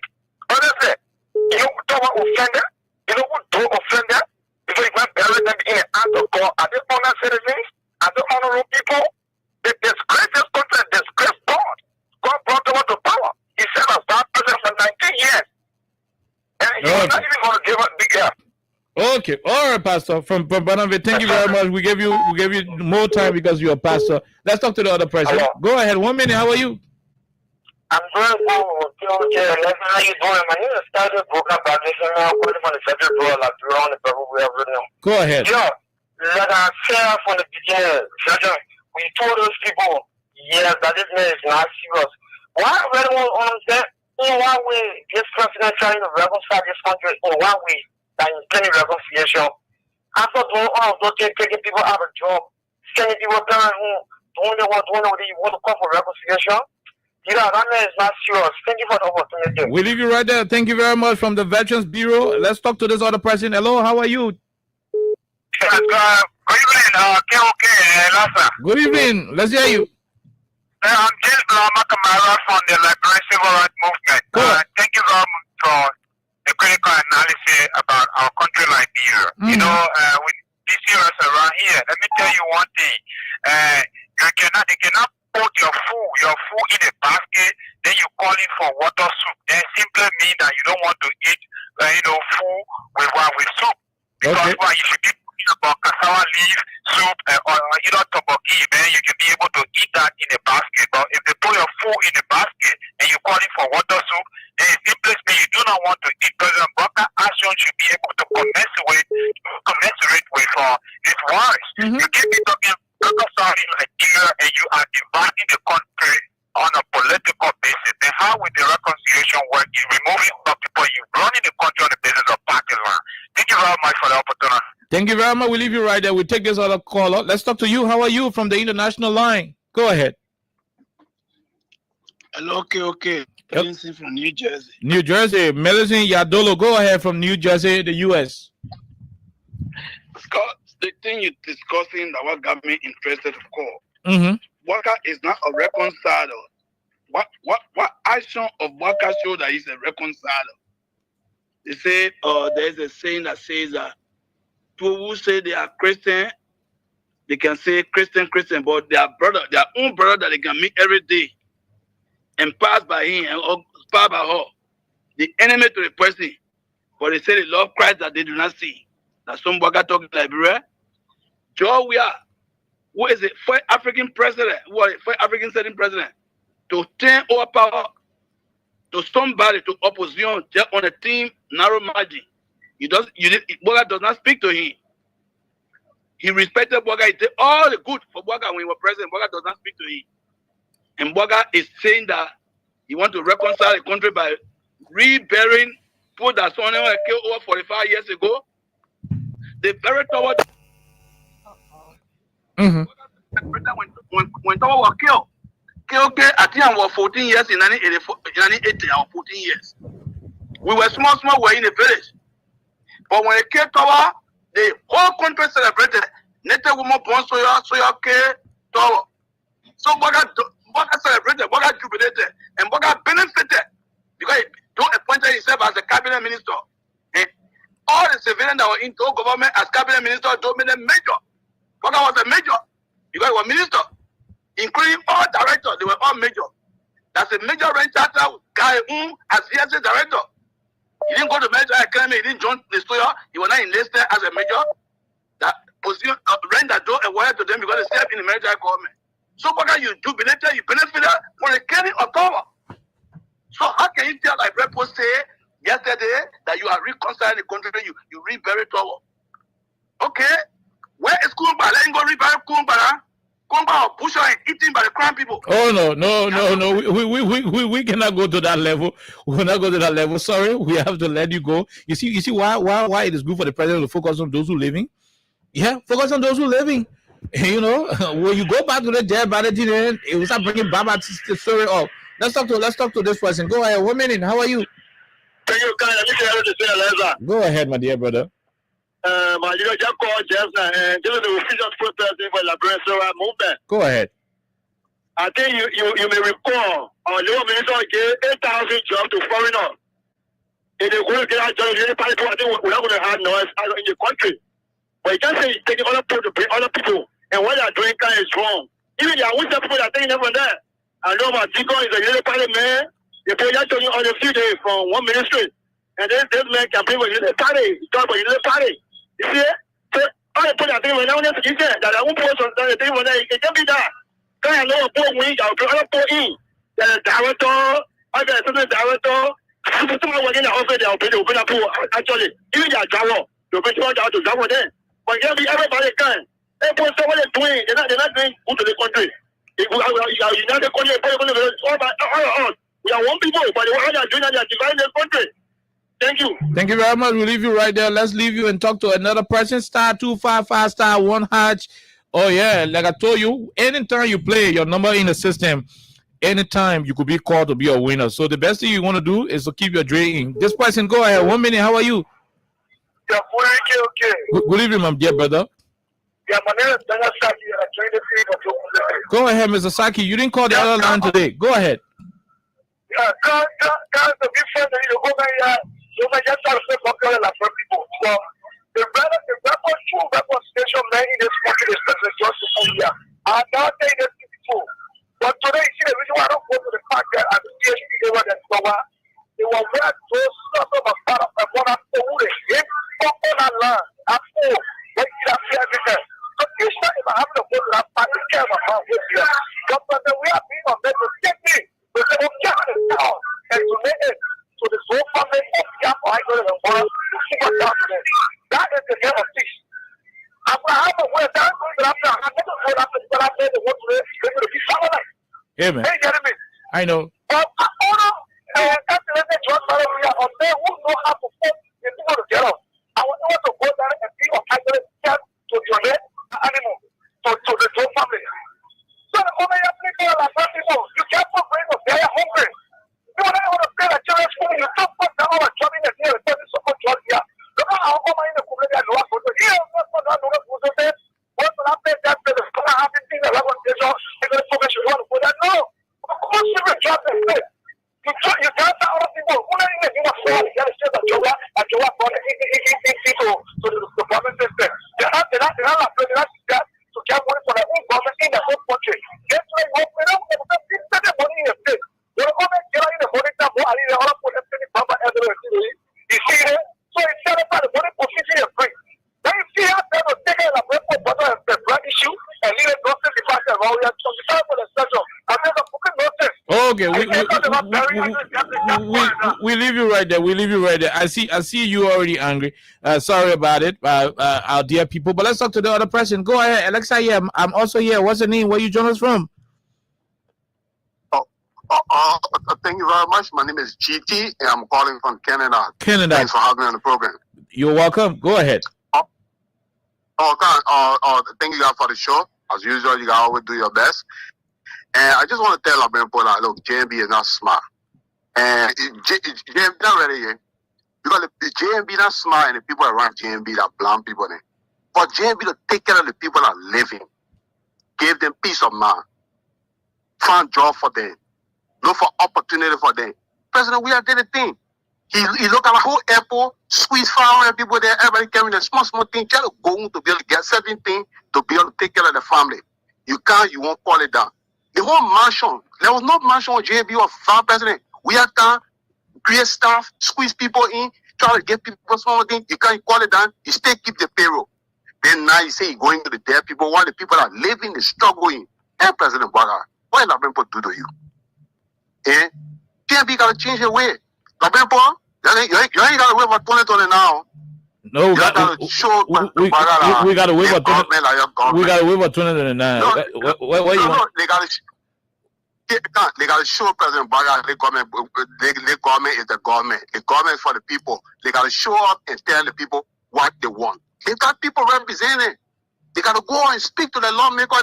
Speaker 16: Honestly, you know who talk about offender? You know who do offender? Because you went bury them in the act of God. Are they honor citizens? Are they honorable people? They disgrace this country and disgrace God. God brought them to power. He said as that president for 19 years. And he was not even going to give us big gap.
Speaker 2: Okay, all right, Pastor. From Barnabas, thank you very much. We gave you more time because you're a pastor. Let's talk to the other person.
Speaker 16: Hello.
Speaker 2: Go ahead. 1 minute. How are you?
Speaker 16: I'm doing well. How you doing? My name is Tyler Broken Foundation. I'm calling from the Federal Bureau of Bureau on the Bible we have written.
Speaker 2: Go ahead.
Speaker 16: Yeah, like I said from the beginning, we told those people, yes, that this man is not serious. Why I really want to understand in what way this president trying to reconcile this country, in what way that is plenty reconciliation. After doing all of those things, taking people out of job, sending people down home, doing what you want to call for reconciliation. You know, that man is not serious. Thank you for the opportunity.
Speaker 2: We leave you right there. Thank you very much from the Veterans Bureau. Let's talk to this other person. Hello, how are you?
Speaker 16: Good evening, KOK ELEXA.
Speaker 2: Good evening. Let's hear you.
Speaker 16: I'm James Blamakamara from the Liberian Civil Rights Movement. Thank you very much for the critical analysis about our country, Liberia. You know, with these years around here, let me tell you one thing. They cannot put your food in a basket, then you calling for water soup. They simply simply mean that you don't want to eat, food with soup. Because why you should be talking about cassava leaf soup or tteokbokki, then you can be able to eat that in a basket. But if they put your food in a basket and you call it for water soup, then it simply means you do not want to eat. President Baka action should be able to commensurate with his words. You keep me talking about Nigeria and you are dividing the country on a political basis. Then how will the reconciliation work in removing all people you running the country on the basis of party line? Thank you very much for the opportunity.
Speaker 2: Thank you very much. We'll leave you right there. We'll take this other caller. Let's talk to you. How are you from the international line? Go ahead.
Speaker 17: Hello, KOK. Medicine from New Jersey.
Speaker 2: New Jersey. Medicine Yadolo. Go ahead from New Jersey, the U.S.
Speaker 17: Scott, the thing you're discussing that what got me interested, of course. Waka is not a reconciler. What action of Waka show that he's a reconciler? They say, there's a saying that says that people who say they are Christian, they can say Christian, but their own brother that they can meet every day and pass by him or pass by her, the enemy to the person, but they say they love Christ that they do not see. That's some Waka talking Liberia. Georgia, who is a first African president, first African sitting president, to turn over power to somebody to opposition just on a team narrow margin. Boga does not speak to him. He respected Boga. He did all the good for Boga when he was president. Boga does not speak to him. And Boga is saying that he wants to reconcile the country by reburying people that someone killed over 45 years ago. They buried toward when Tower was killed. KOK, I think I was 14 years in 1980, I was 14 years. We were small, we were in a village. But when it came Tower, the whole country celebrated. Nete woman born Soya K Tower. So Boga celebrated, Boga jubilated, and Boga benefited because he don't appoint himself as a cabinet minister. And all the civilians that were into government as cabinet minister don't make them major. Boga was a major because he was minister. Including all directors, they were all major. That's a major rank charter guy as CSA director. He didn't go to major academy, he didn't join the story, he was not enlisted as a major. That position rent that door awarded to them because they served in the military government. So Boga, you jubilated, you benefited for the carrying of power. So how can you tell like Repo say yesterday that you are reconciling the country, you rebury power? Okay, where is Kumba? Let him go rebury Kumba. Kumba or Pusher and eaten by the crown people.
Speaker 2: Oh no. We cannot go to that level. We cannot go to that level. Sorry, we have to let you go. You see why it is good for the president to focus on those who living? Yeah, focus on those who living. You know, when you go back to the dead body, it will start bringing Baba the story up. Let's talk to this person. Go ahead. 1 minute. How are you?
Speaker 16: Thank you,
Speaker 2: Go ahead, my dear brother.
Speaker 16: Just called just now, and this is the official spokesperson for the Liberation movement.
Speaker 2: Go ahead.
Speaker 16: I think you may recall our Labour Minister gave 8,000 jobs to foreigners. If they go to get that job, I think we're not going to have noise in the country. But you can't say you're taking other people to bring other people, and what they're doing kind is wrong. Even there are people that are taking them from there. I know my Tico is a little party man. They pay that on a few days from one ministry. And then this man can bring a little party. He talk about a little party. You see it? So all the people that think when I want to get that I won't post on the thing when it can be that. Can I know a poor wing out to other poor in? There's a director, other assistant director, someone working in the office, they'll open up actually. Even their driver, they'll bring someone out to driver then. But everybody can. Everyone say what they're doing, they're not doing good to the country. If we are united country, all we are one people, but what they are doing, they are dividing the country. Thank you.
Speaker 2: Thank you very much. We'll leave you right there. Let's leave you and talk to another person. *255 *1#. Oh yeah, like I told you, anytime you play your number in the system, anytime you could be called to be a winner. So the best thing you want to do is to keep your dream in. This person, go ahead. 1 minute. How are you?
Speaker 16: Yeah, okay.
Speaker 2: Good evening, my dear brother.
Speaker 16: Yeah, my name is Daniel Saki, and I joined the team of Open.
Speaker 2: Go ahead, Mr. Saki. You didn't call the other line today. Go ahead.
Speaker 16: Yeah, the big friend that you go here. So I just have to say popular like people. So the true representation man in this country is President Joseph India. I'm not saying this before. But today, see the reason why I don't go to the fact that at the PhD they were that they were well if I have to go to that party, care about with you. But we are being on there to take me to say, okay, down and to make it to the whole family of Yap or I go to the world to see what's down to them. That is the game of peace. Abraham was down going after I never go after the people they want to be someone.
Speaker 2: Yeah, man.
Speaker 16: Hey, Jeremy.
Speaker 2: I know.
Speaker 16: But I honor and John Maria on there who know how to put the people together. I want to go down and be of Catholic to donate animal to the whole family. So the only people are not people. You can't put brain of they are hungry. You want to pay the children's school, you don't put down our job in the year, so much job here. Look at how come in the community and what to here, what to say. What will happen that the school having things that want to do, they're going to focus on what to no. Of course, you will drop the place. You can't tell other people who are in the fall, you got to say that Joa and Joa brought it into the government system. They're not to get money for their own government in their own country. That's why we don't spend the money in the state. We're going to get in the money that more and the other put in the proper evidence. You see it? So it's set up by the money position is free. Then you see how they will take it and bring for butter and the blood issue and leave it not to the fact that we are concerned for the special. And there's a fucking notice.
Speaker 2: Okay, we leave you right there. We leave you right there. I see you already angry. Sorry about it, our dear people. But let's talk to the other person. Go ahead, Alexa. Yeah, I'm also here. What's the name? Where you join us from?
Speaker 18: Thank you very much. My name is GT, and I'm calling from Canada.
Speaker 2: Canada.
Speaker 18: Thanks for having me on the program.
Speaker 2: You're welcome. Go ahead.
Speaker 18: Thank you guys for the show. As usual, you guys always do your best. And I just want to tell our people that look, JMB is not smart. And JMB not ready yet. Because the JMB not smart and the people around JMB that blame people there. For JMB to take care of the people that are living, give them peace of mind, find job for them, look for opportunity for them. President, we are doing the thing. He look at the whole airport, squeeze 500 people there, everybody carrying a small thing, just go to be able to get certain thing to be able to take care of the family. You can't, you won't call it down. The whole mansion, there was no mansion on JB or 5 president. We have done, create staff, squeeze people in, try to get people small thing. You can't call it down. You still keep the payroll. Then now you say you're going to the dead people while the people are living, the struggling. Hey, President Boga, what is Labempo do to you? Eh? JB got to change the way. Labempo, you ain't got to wait for 2020 now.
Speaker 2: No, we got to wait for 2029. We got to wait for 2029. What you want?
Speaker 18: They got to show President Baga the government is the government. The government is for the people. They got to show up and tell the people what they want. They got people representing. They got to go and speak to the lawmaker.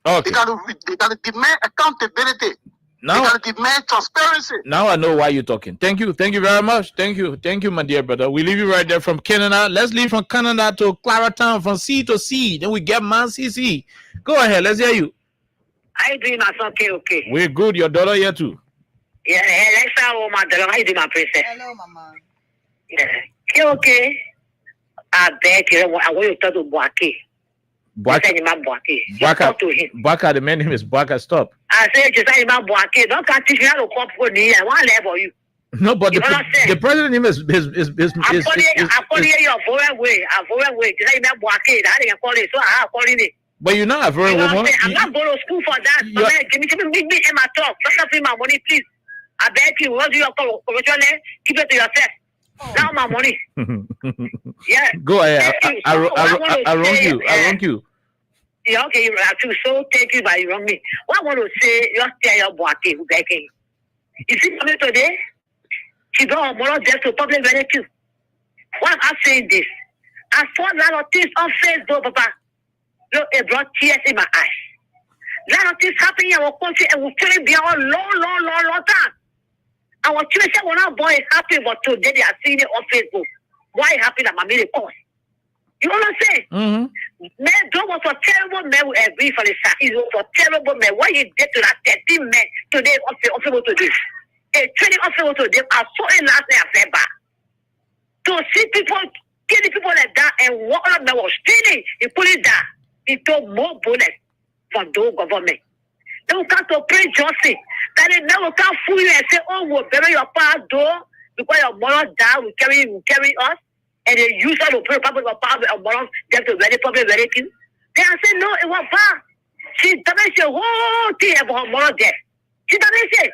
Speaker 18: Okay. They got to demand accountability. Now, they got to demand transparency.
Speaker 2: Now I know why you're talking. Thank you very much. Thank you, my dear brother. We leave you right there from Canada. Let's leave from Canada to Claratown, from sea to sea. Then we get Man CC. Go ahead. Let's hear you.
Speaker 19: How you doing, my son? Okay.
Speaker 2: We're good. Your daughter here too.
Speaker 19: Yeah, Alexa, my daughter. How you doing, my princess?
Speaker 13: Hello, mama.
Speaker 19: Yeah. Okay. I beg you. I want you to talk to Boake.
Speaker 2: Baka, the man name is Baka. Stop.
Speaker 19: I said, just say about Boake. Don't teach me how to come for me. I want level you.
Speaker 2: No, but the president name is
Speaker 19: I'm calling you a foreign way. Just say about Boake. That ain't calling. So I calling it.
Speaker 2: But you're not a foreign woman.
Speaker 19: I'm not going to school for that. Give me in my talk. Don't give me my money, please. I beg you. What do you call it? Keep it to yourself. Now my money. Yeah.
Speaker 2: Go ahead. I wrong you.
Speaker 19: Yeah, okay. I feel so thank you, but you wrong me. What I want to say, just tell your boy, who begging. You see coming today? She brought more death to public rescue. Why am I saying this? I saw a lot of things on Facebook, Papa. Look, it brought tears in my eyes. A lot of things happening in our country, and we're feeling beyond a long time. Our children, when our boy is happy, but today they are seeing it on Facebook. Why happy that my made a cause? You know what I'm saying?
Speaker 2: Mm-hmm.
Speaker 19: Man, that was a terrible man who agreed for the sack. It was a terrible man. What he did to that 13 men today, also to this. A training officer today, I saw it last night, I said back. To see people, killing people like that, and one of them was stealing, he put it down. He took more bullets from those government. They will come to pray Johnson. That they never come fool you and say, oh, we'll bury your power door because your mother died, will carry us. And they use that to pray public power of mothers, them to very public very thing. Then I said, no, it was bad. She damaged the whole thing about more of death. She damaged it.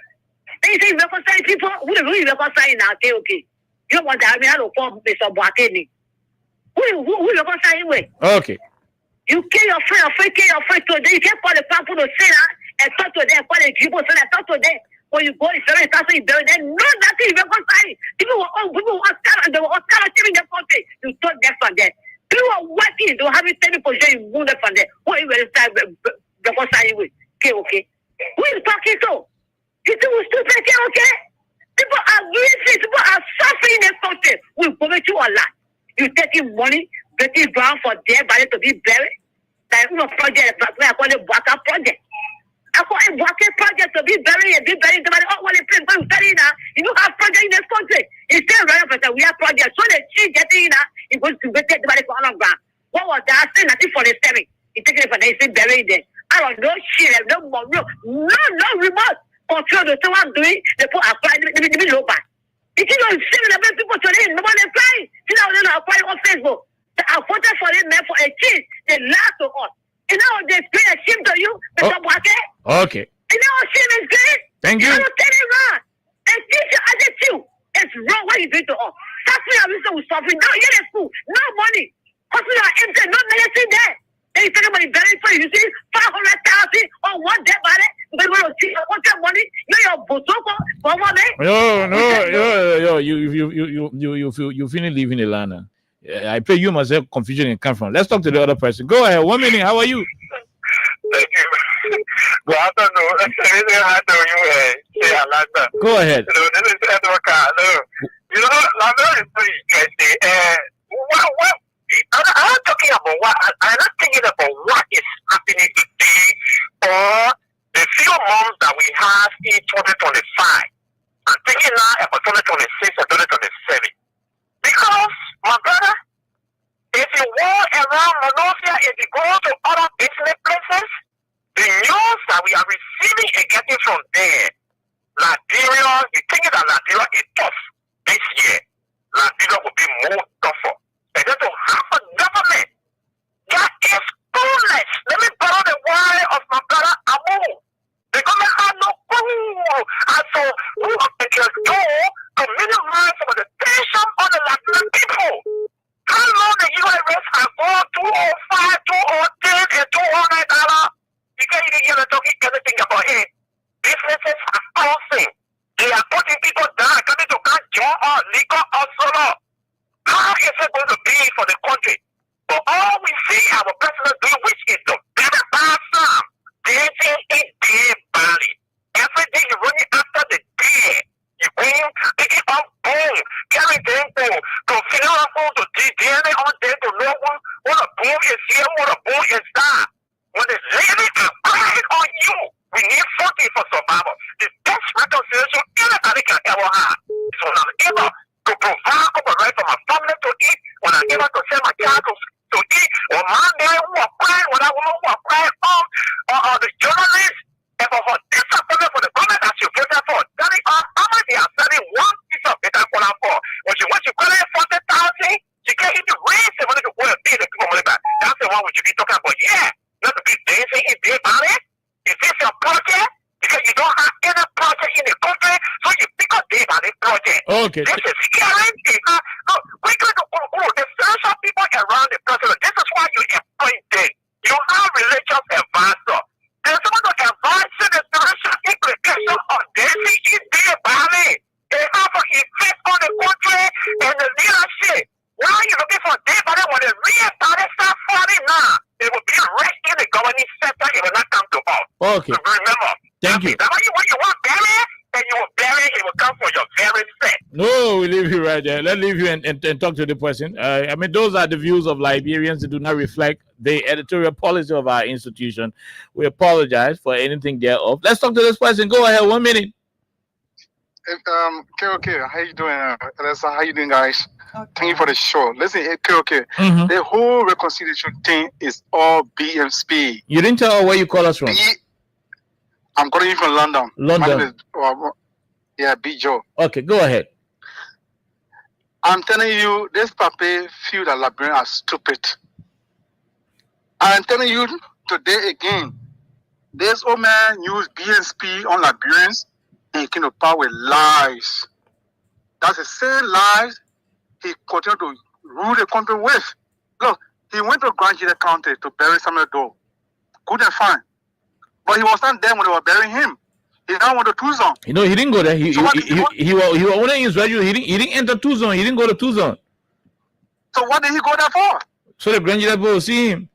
Speaker 19: Then you say, reconcile people, who do you reconcile now? Okay. You don't want to have me out of form, Mr. Boateng. Who reconcile with?
Speaker 2: Okay.
Speaker 19: You kill your friend today. You can't call the people to say that and talk to them, call the people so that talk to them. When you go, it's very castle, they know nothing reconcile. People were scared, they were scared in the country. You talk them from there. People are working, they were having 10 position, you move them from there. What you will start reconciling with? Okay. Who is talking to? You think we're stupid, okay? People are racist, people are suffering in this country. We're going to a lot. You're taking money, getting ground for their body to be buried. Like, project, I call it Waka project. I call it Waka project to be buried. Oh, what they play, but you now, you don't have project in this country. Instead of running, we have projects. So they cheat getting that, it goes to get the body for on ground. What was that? Still nothing for the stemming. You take it for they say buried there. I don't know shit, no remote control the thing I'm doing. They put apply, they be low back. You know, similar people today, nobody applying. You know, they're applying on Facebook. I voted for them for a cheat. They laugh to us. You know, they pay a shame to you, Mr. Boateng.
Speaker 2: Okay.
Speaker 19: You know, shame is good.
Speaker 2: Thank you.
Speaker 19: I don't tell it wrong. And teach your attitude. It's wrong what you do to us. Suffering and reason with suffering. No, you're in school. No money. Hospital are empty. No medicine there. Then you talk about the very first. You see 500,000 on one dead body. But when you see your money, you're your botoko.
Speaker 2: No. You finish leaving the land. I pray you must have confusion and come from. Let's talk to the other person. Go ahead. 1 minute. How are you?
Speaker 16: Thank you. Good afternoon.
Speaker 2: Go ahead.
Speaker 16: This is Edward Carlo. You know, Liberia is pretty interesting. I'm not talking about what I'm not thinking about what is happening today or the few months that we have in 2025. I'm thinking now about 2026 or 2027. Because, my brother, if you walk around Monrovia, if you go to other business places, the news that we are receiving and getting from there, Liberia, you think that Liberia is tough this year. Liberia will be more tougher. And then to have a government that is clueless. Let me borrow the word of my brother Abu. The government has no clue as to what they can do to minimize some of the tension on the Liberian people. How long the U.S. have gone $205, $210, and $200? You can't even hear them talking anything about it. Businesses are closing. They are putting people down, coming to catch job or liquor or solo. How is it going to be for the country? But all we see our president do, which is the very bad sum, dancing in dead body. Every day you're running after the dead. You bring, picking up boom, carry them to funeral home, to DNA on there, to know what a boom is here, what a boom is that. When the lady are crying on you, we need something for survival. The best reconciliation anybody can ever have. So when I'm able to provide for the right for my family to eat, when I'm able to send my child to eat, or my man who are crying, when I woman who are crying or the journalists, and for disappointment for the government that you voted for, that is how much they are selling one piece of data for. When you call it 40,000, you can't even raise the money to go and pay the people money back. That's the one we should be talking about. Yeah, not to be dancing in their body. Is this your project? Because you don't have any project in the country, so you pick up the project.
Speaker 2: Okay.
Speaker 16: This is scaring people. We're going to the social people around the president. This is why you appoint them. You have religious advisor. There's someone to advise you the spiritual implication of dancing in their body. They have an effect on the country and the leadership. Why are you looking for their body when the real body start falling now? It will be right in the governing sector. It will not come to us.
Speaker 2: Okay.
Speaker 16: So remember.
Speaker 2: Thank you.
Speaker 16: That's why you want bury, and you will bury, it will come for your very set.
Speaker 2: No, we leave you right there. Let's leave you and talk to the person. I mean, those are the views of Liberians that do not reflect the editorial policy of our institution. We apologize for anything thereof. Let's talk to this person. Go ahead, 1 minute.
Speaker 20: KOK, how you doing? Alexa, how you doing, guys? Thank you for the show. Listen, KOK, the whole reconciliation thing is all BMSP.
Speaker 2: You didn't tell where you call us from.
Speaker 20: I'm calling you from London.
Speaker 2: London.
Speaker 20: My name is, B. Joe.
Speaker 2: Okay, go ahead.
Speaker 20: I'm telling you, this paper feel that Liberians are stupid. I'm telling you today again, this old man used BSP on Liberians and came to power with lies. That's the same lies he continued to rule the country with. Look, he went to Grand Gila County to bury Samuel Doe. Couldn't find. But he was not there when they were burying him. He now went to Tucson.
Speaker 2: You know, he didn't go there. He was only in Israel. He didn't enter Tucson. He didn't go to Tucson.
Speaker 20: So what did he go there for?
Speaker 2: So the Grand Gila will see him.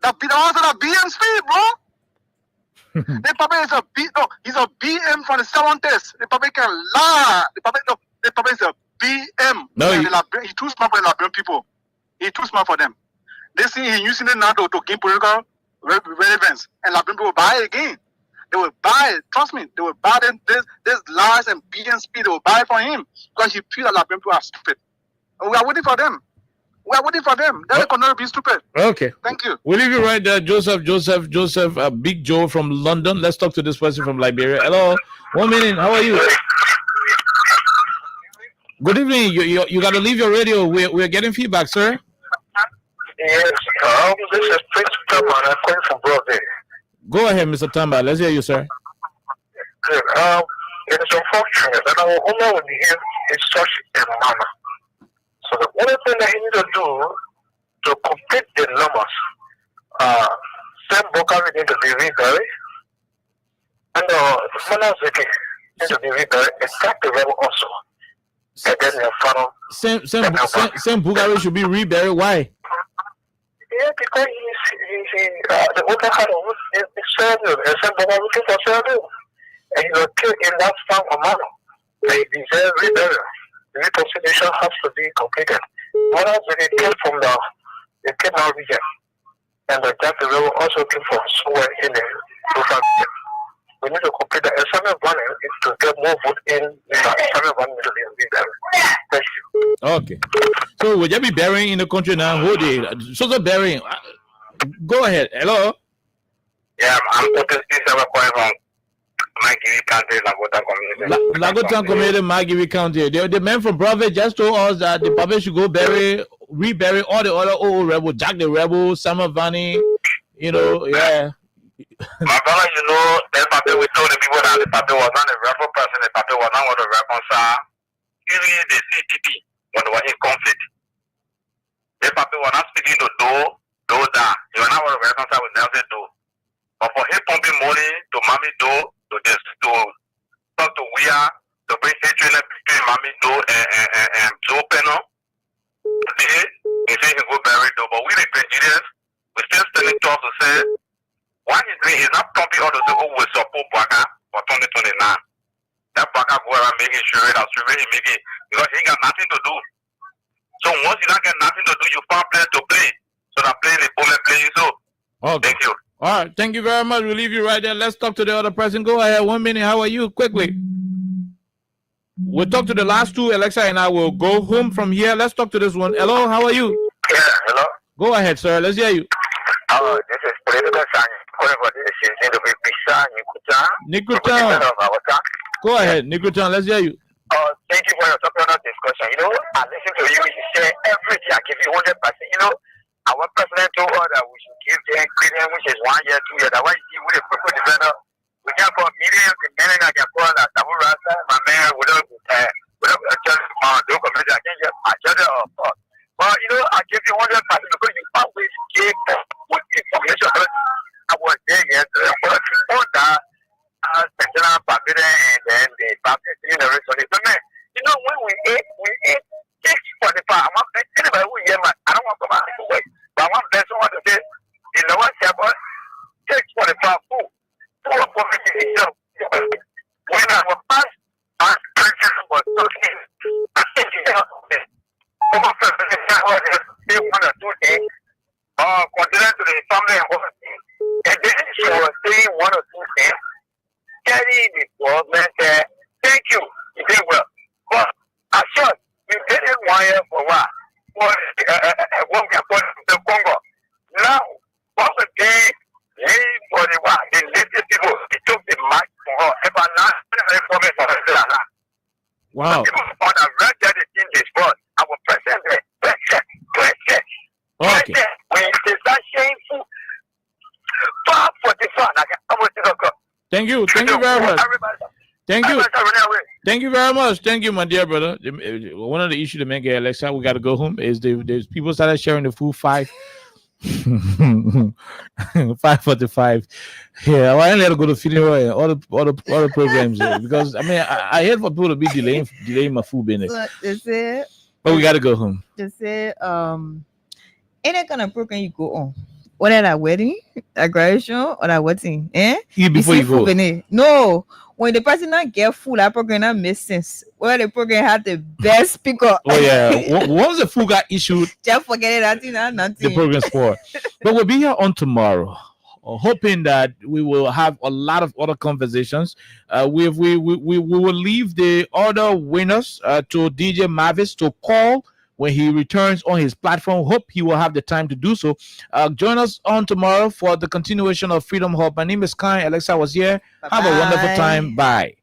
Speaker 20: The also the BM bro. The Papa is he's a BM from the 70s. The Papa can lie. The Papa is a BM.
Speaker 2: No,
Speaker 20: he's too smart for the Liberian people. He's too smart for them. They see he's using it now to gain political relevance. And Liberian people will buy it again. They will buy it. Trust me. They will buy them this lies and BM speed. They will buy it for him. Because he feels that Liberian people are stupid. And we are waiting for them. We are waiting for them. They're going to be stupid.
Speaker 2: Okay.
Speaker 20: Thank you.
Speaker 2: We'll leave you right there, Joseph, Big Joe from London. Let's talk to this person from Liberia. Hello. 1 minute. How are you? Good evening. You got to leave your radio. We're getting feedback, sir.
Speaker 16: Yes. This is Prince Tamba. I'm calling from Broadway.
Speaker 2: Go ahead, Mr. Tamba. Let's hear you, sir.
Speaker 16: Good. It is unfortunate that our owner will behave in such a manner. So the only thing that he needs to do to complete the numbers, Sam Bokari need to be reburied, and Manazeke need to be reburied, except the rebel also. And then the final.
Speaker 2: Sam Bokari should be reburied. Why?
Speaker 16: Yeah, because he's the owner had a survey, and Sam Bokari looking for survey, and he was killed in that farm of manner. They deserve reburial. The reconciliation has to be completed. What else did it came from the Cape Town region? And the Jack River also came from somewhere in the local region. We need to complete that. And 7-1 is to get more vote in the 7-1 middle region. Thank you.
Speaker 2: Okay. So will you be burying in the country now? Who did? So burying. Go ahead. Hello?
Speaker 16: Yeah, I'm talking from Magiri County,
Speaker 2: Lagotan Community, Magiri County. The men from Bravo just told us that the public should go rebury all the other old rebels, Jack the Rebel, Summer Vanny, yeah.
Speaker 16: My brother, the Papa, we told the people that the Papa was not a rebel person, the Papa was not going to reconcile. Even the CTP, when they were in conflict. The Papa was not speaking to Do that. He was not going to reconcile with Nelson Do. But for him pumping money to Mami Do, to talk to Wea, to bring hatred between Mami Do and Joe Penno. Today, he said he go bury Do, but we the Nigerians, we still standing tall to say, what he's doing, he's not pumping out to say, oh, we support Baka for 2029. That Baka go around making sure that he making, because he got nothing to do. So once you don't get nothing to do, you find players to play. So that playing the bullet playing so.
Speaker 2: Okay.
Speaker 16: Thank you.
Speaker 2: All right, thank you very much. We'll leave you right there. Let's talk to the other person. Go ahead. 1 minute. How are you? Quickly. We'll talk to the last two. Alexa and I will go home from here. Let's talk to this one. Hello, how are you?
Speaker 16: Yeah, hello.
Speaker 2: Go ahead, sir. Let's hear you.
Speaker 16: This is political science.
Speaker 2: Nikutan. Go ahead, Nikutan. Let's hear you.
Speaker 16: Thank you for your topic on discussion. I listen to you. You say everything. I give you 100%. Our president told us that we should give the ingredient, which is 1 year, 2 years. That's why you see with the people develop. We can't put millions and millions. I can put that. My man, without just don't commit. I can't just my judge or thought. But I give you 100% because you always give what information. I was there yesterday. But before that, Central Papita and then the Baptist University. But man, when we eat 6:45. Anybody who hear my, I don't want to come out of the way. But I want someone to say, what happened? 6:45 food. When I was past, my president was talking. I think over 1 or 2 days, continue to the family and then she was saying 1 or 2 things. Telling the government, thank you, you did well. But I sure you didn't wire for what? For the Congo. Now, what would they leave for the what? The lazy people, they took the mic for her. If I'm not information for her,
Speaker 2: wow.
Speaker 16: People on the red that is in this board, I will present it.
Speaker 2: Okay.
Speaker 16: When they start saying
Speaker 2: Thank you very much. Thank you very much. Thank you, my dear brother. One of the issues to make it, Alexa, we got to go home. Is there's people started sharing the food 5:45. Yeah, well, I only had to go to feeding all the programs because I mean I hate for people to be delaying my food business.
Speaker 13: So they say,
Speaker 2: But we got to go home.
Speaker 13: They say, any kind of program you go on, whether that wedding, a graduation, or that wedding,
Speaker 2: Eat before you go.
Speaker 13: No, when the person not get full, that program not makes sense. Well, the program had the best speaker.
Speaker 2: Oh yeah, once the food got issued,
Speaker 13: just forget it. Nothing.
Speaker 2: The program's for. But we'll be here on tomorrow, hoping that we will have a lot of other conversations. We will leave the other winners to DJ Mavis to call when he returns on his platform. Hope he will have the time to do so. Join us on tomorrow for the continuation of Freedom Hub. My name is Kai. Alexa was here. Bye-bye. Have a wonderful time. Bye.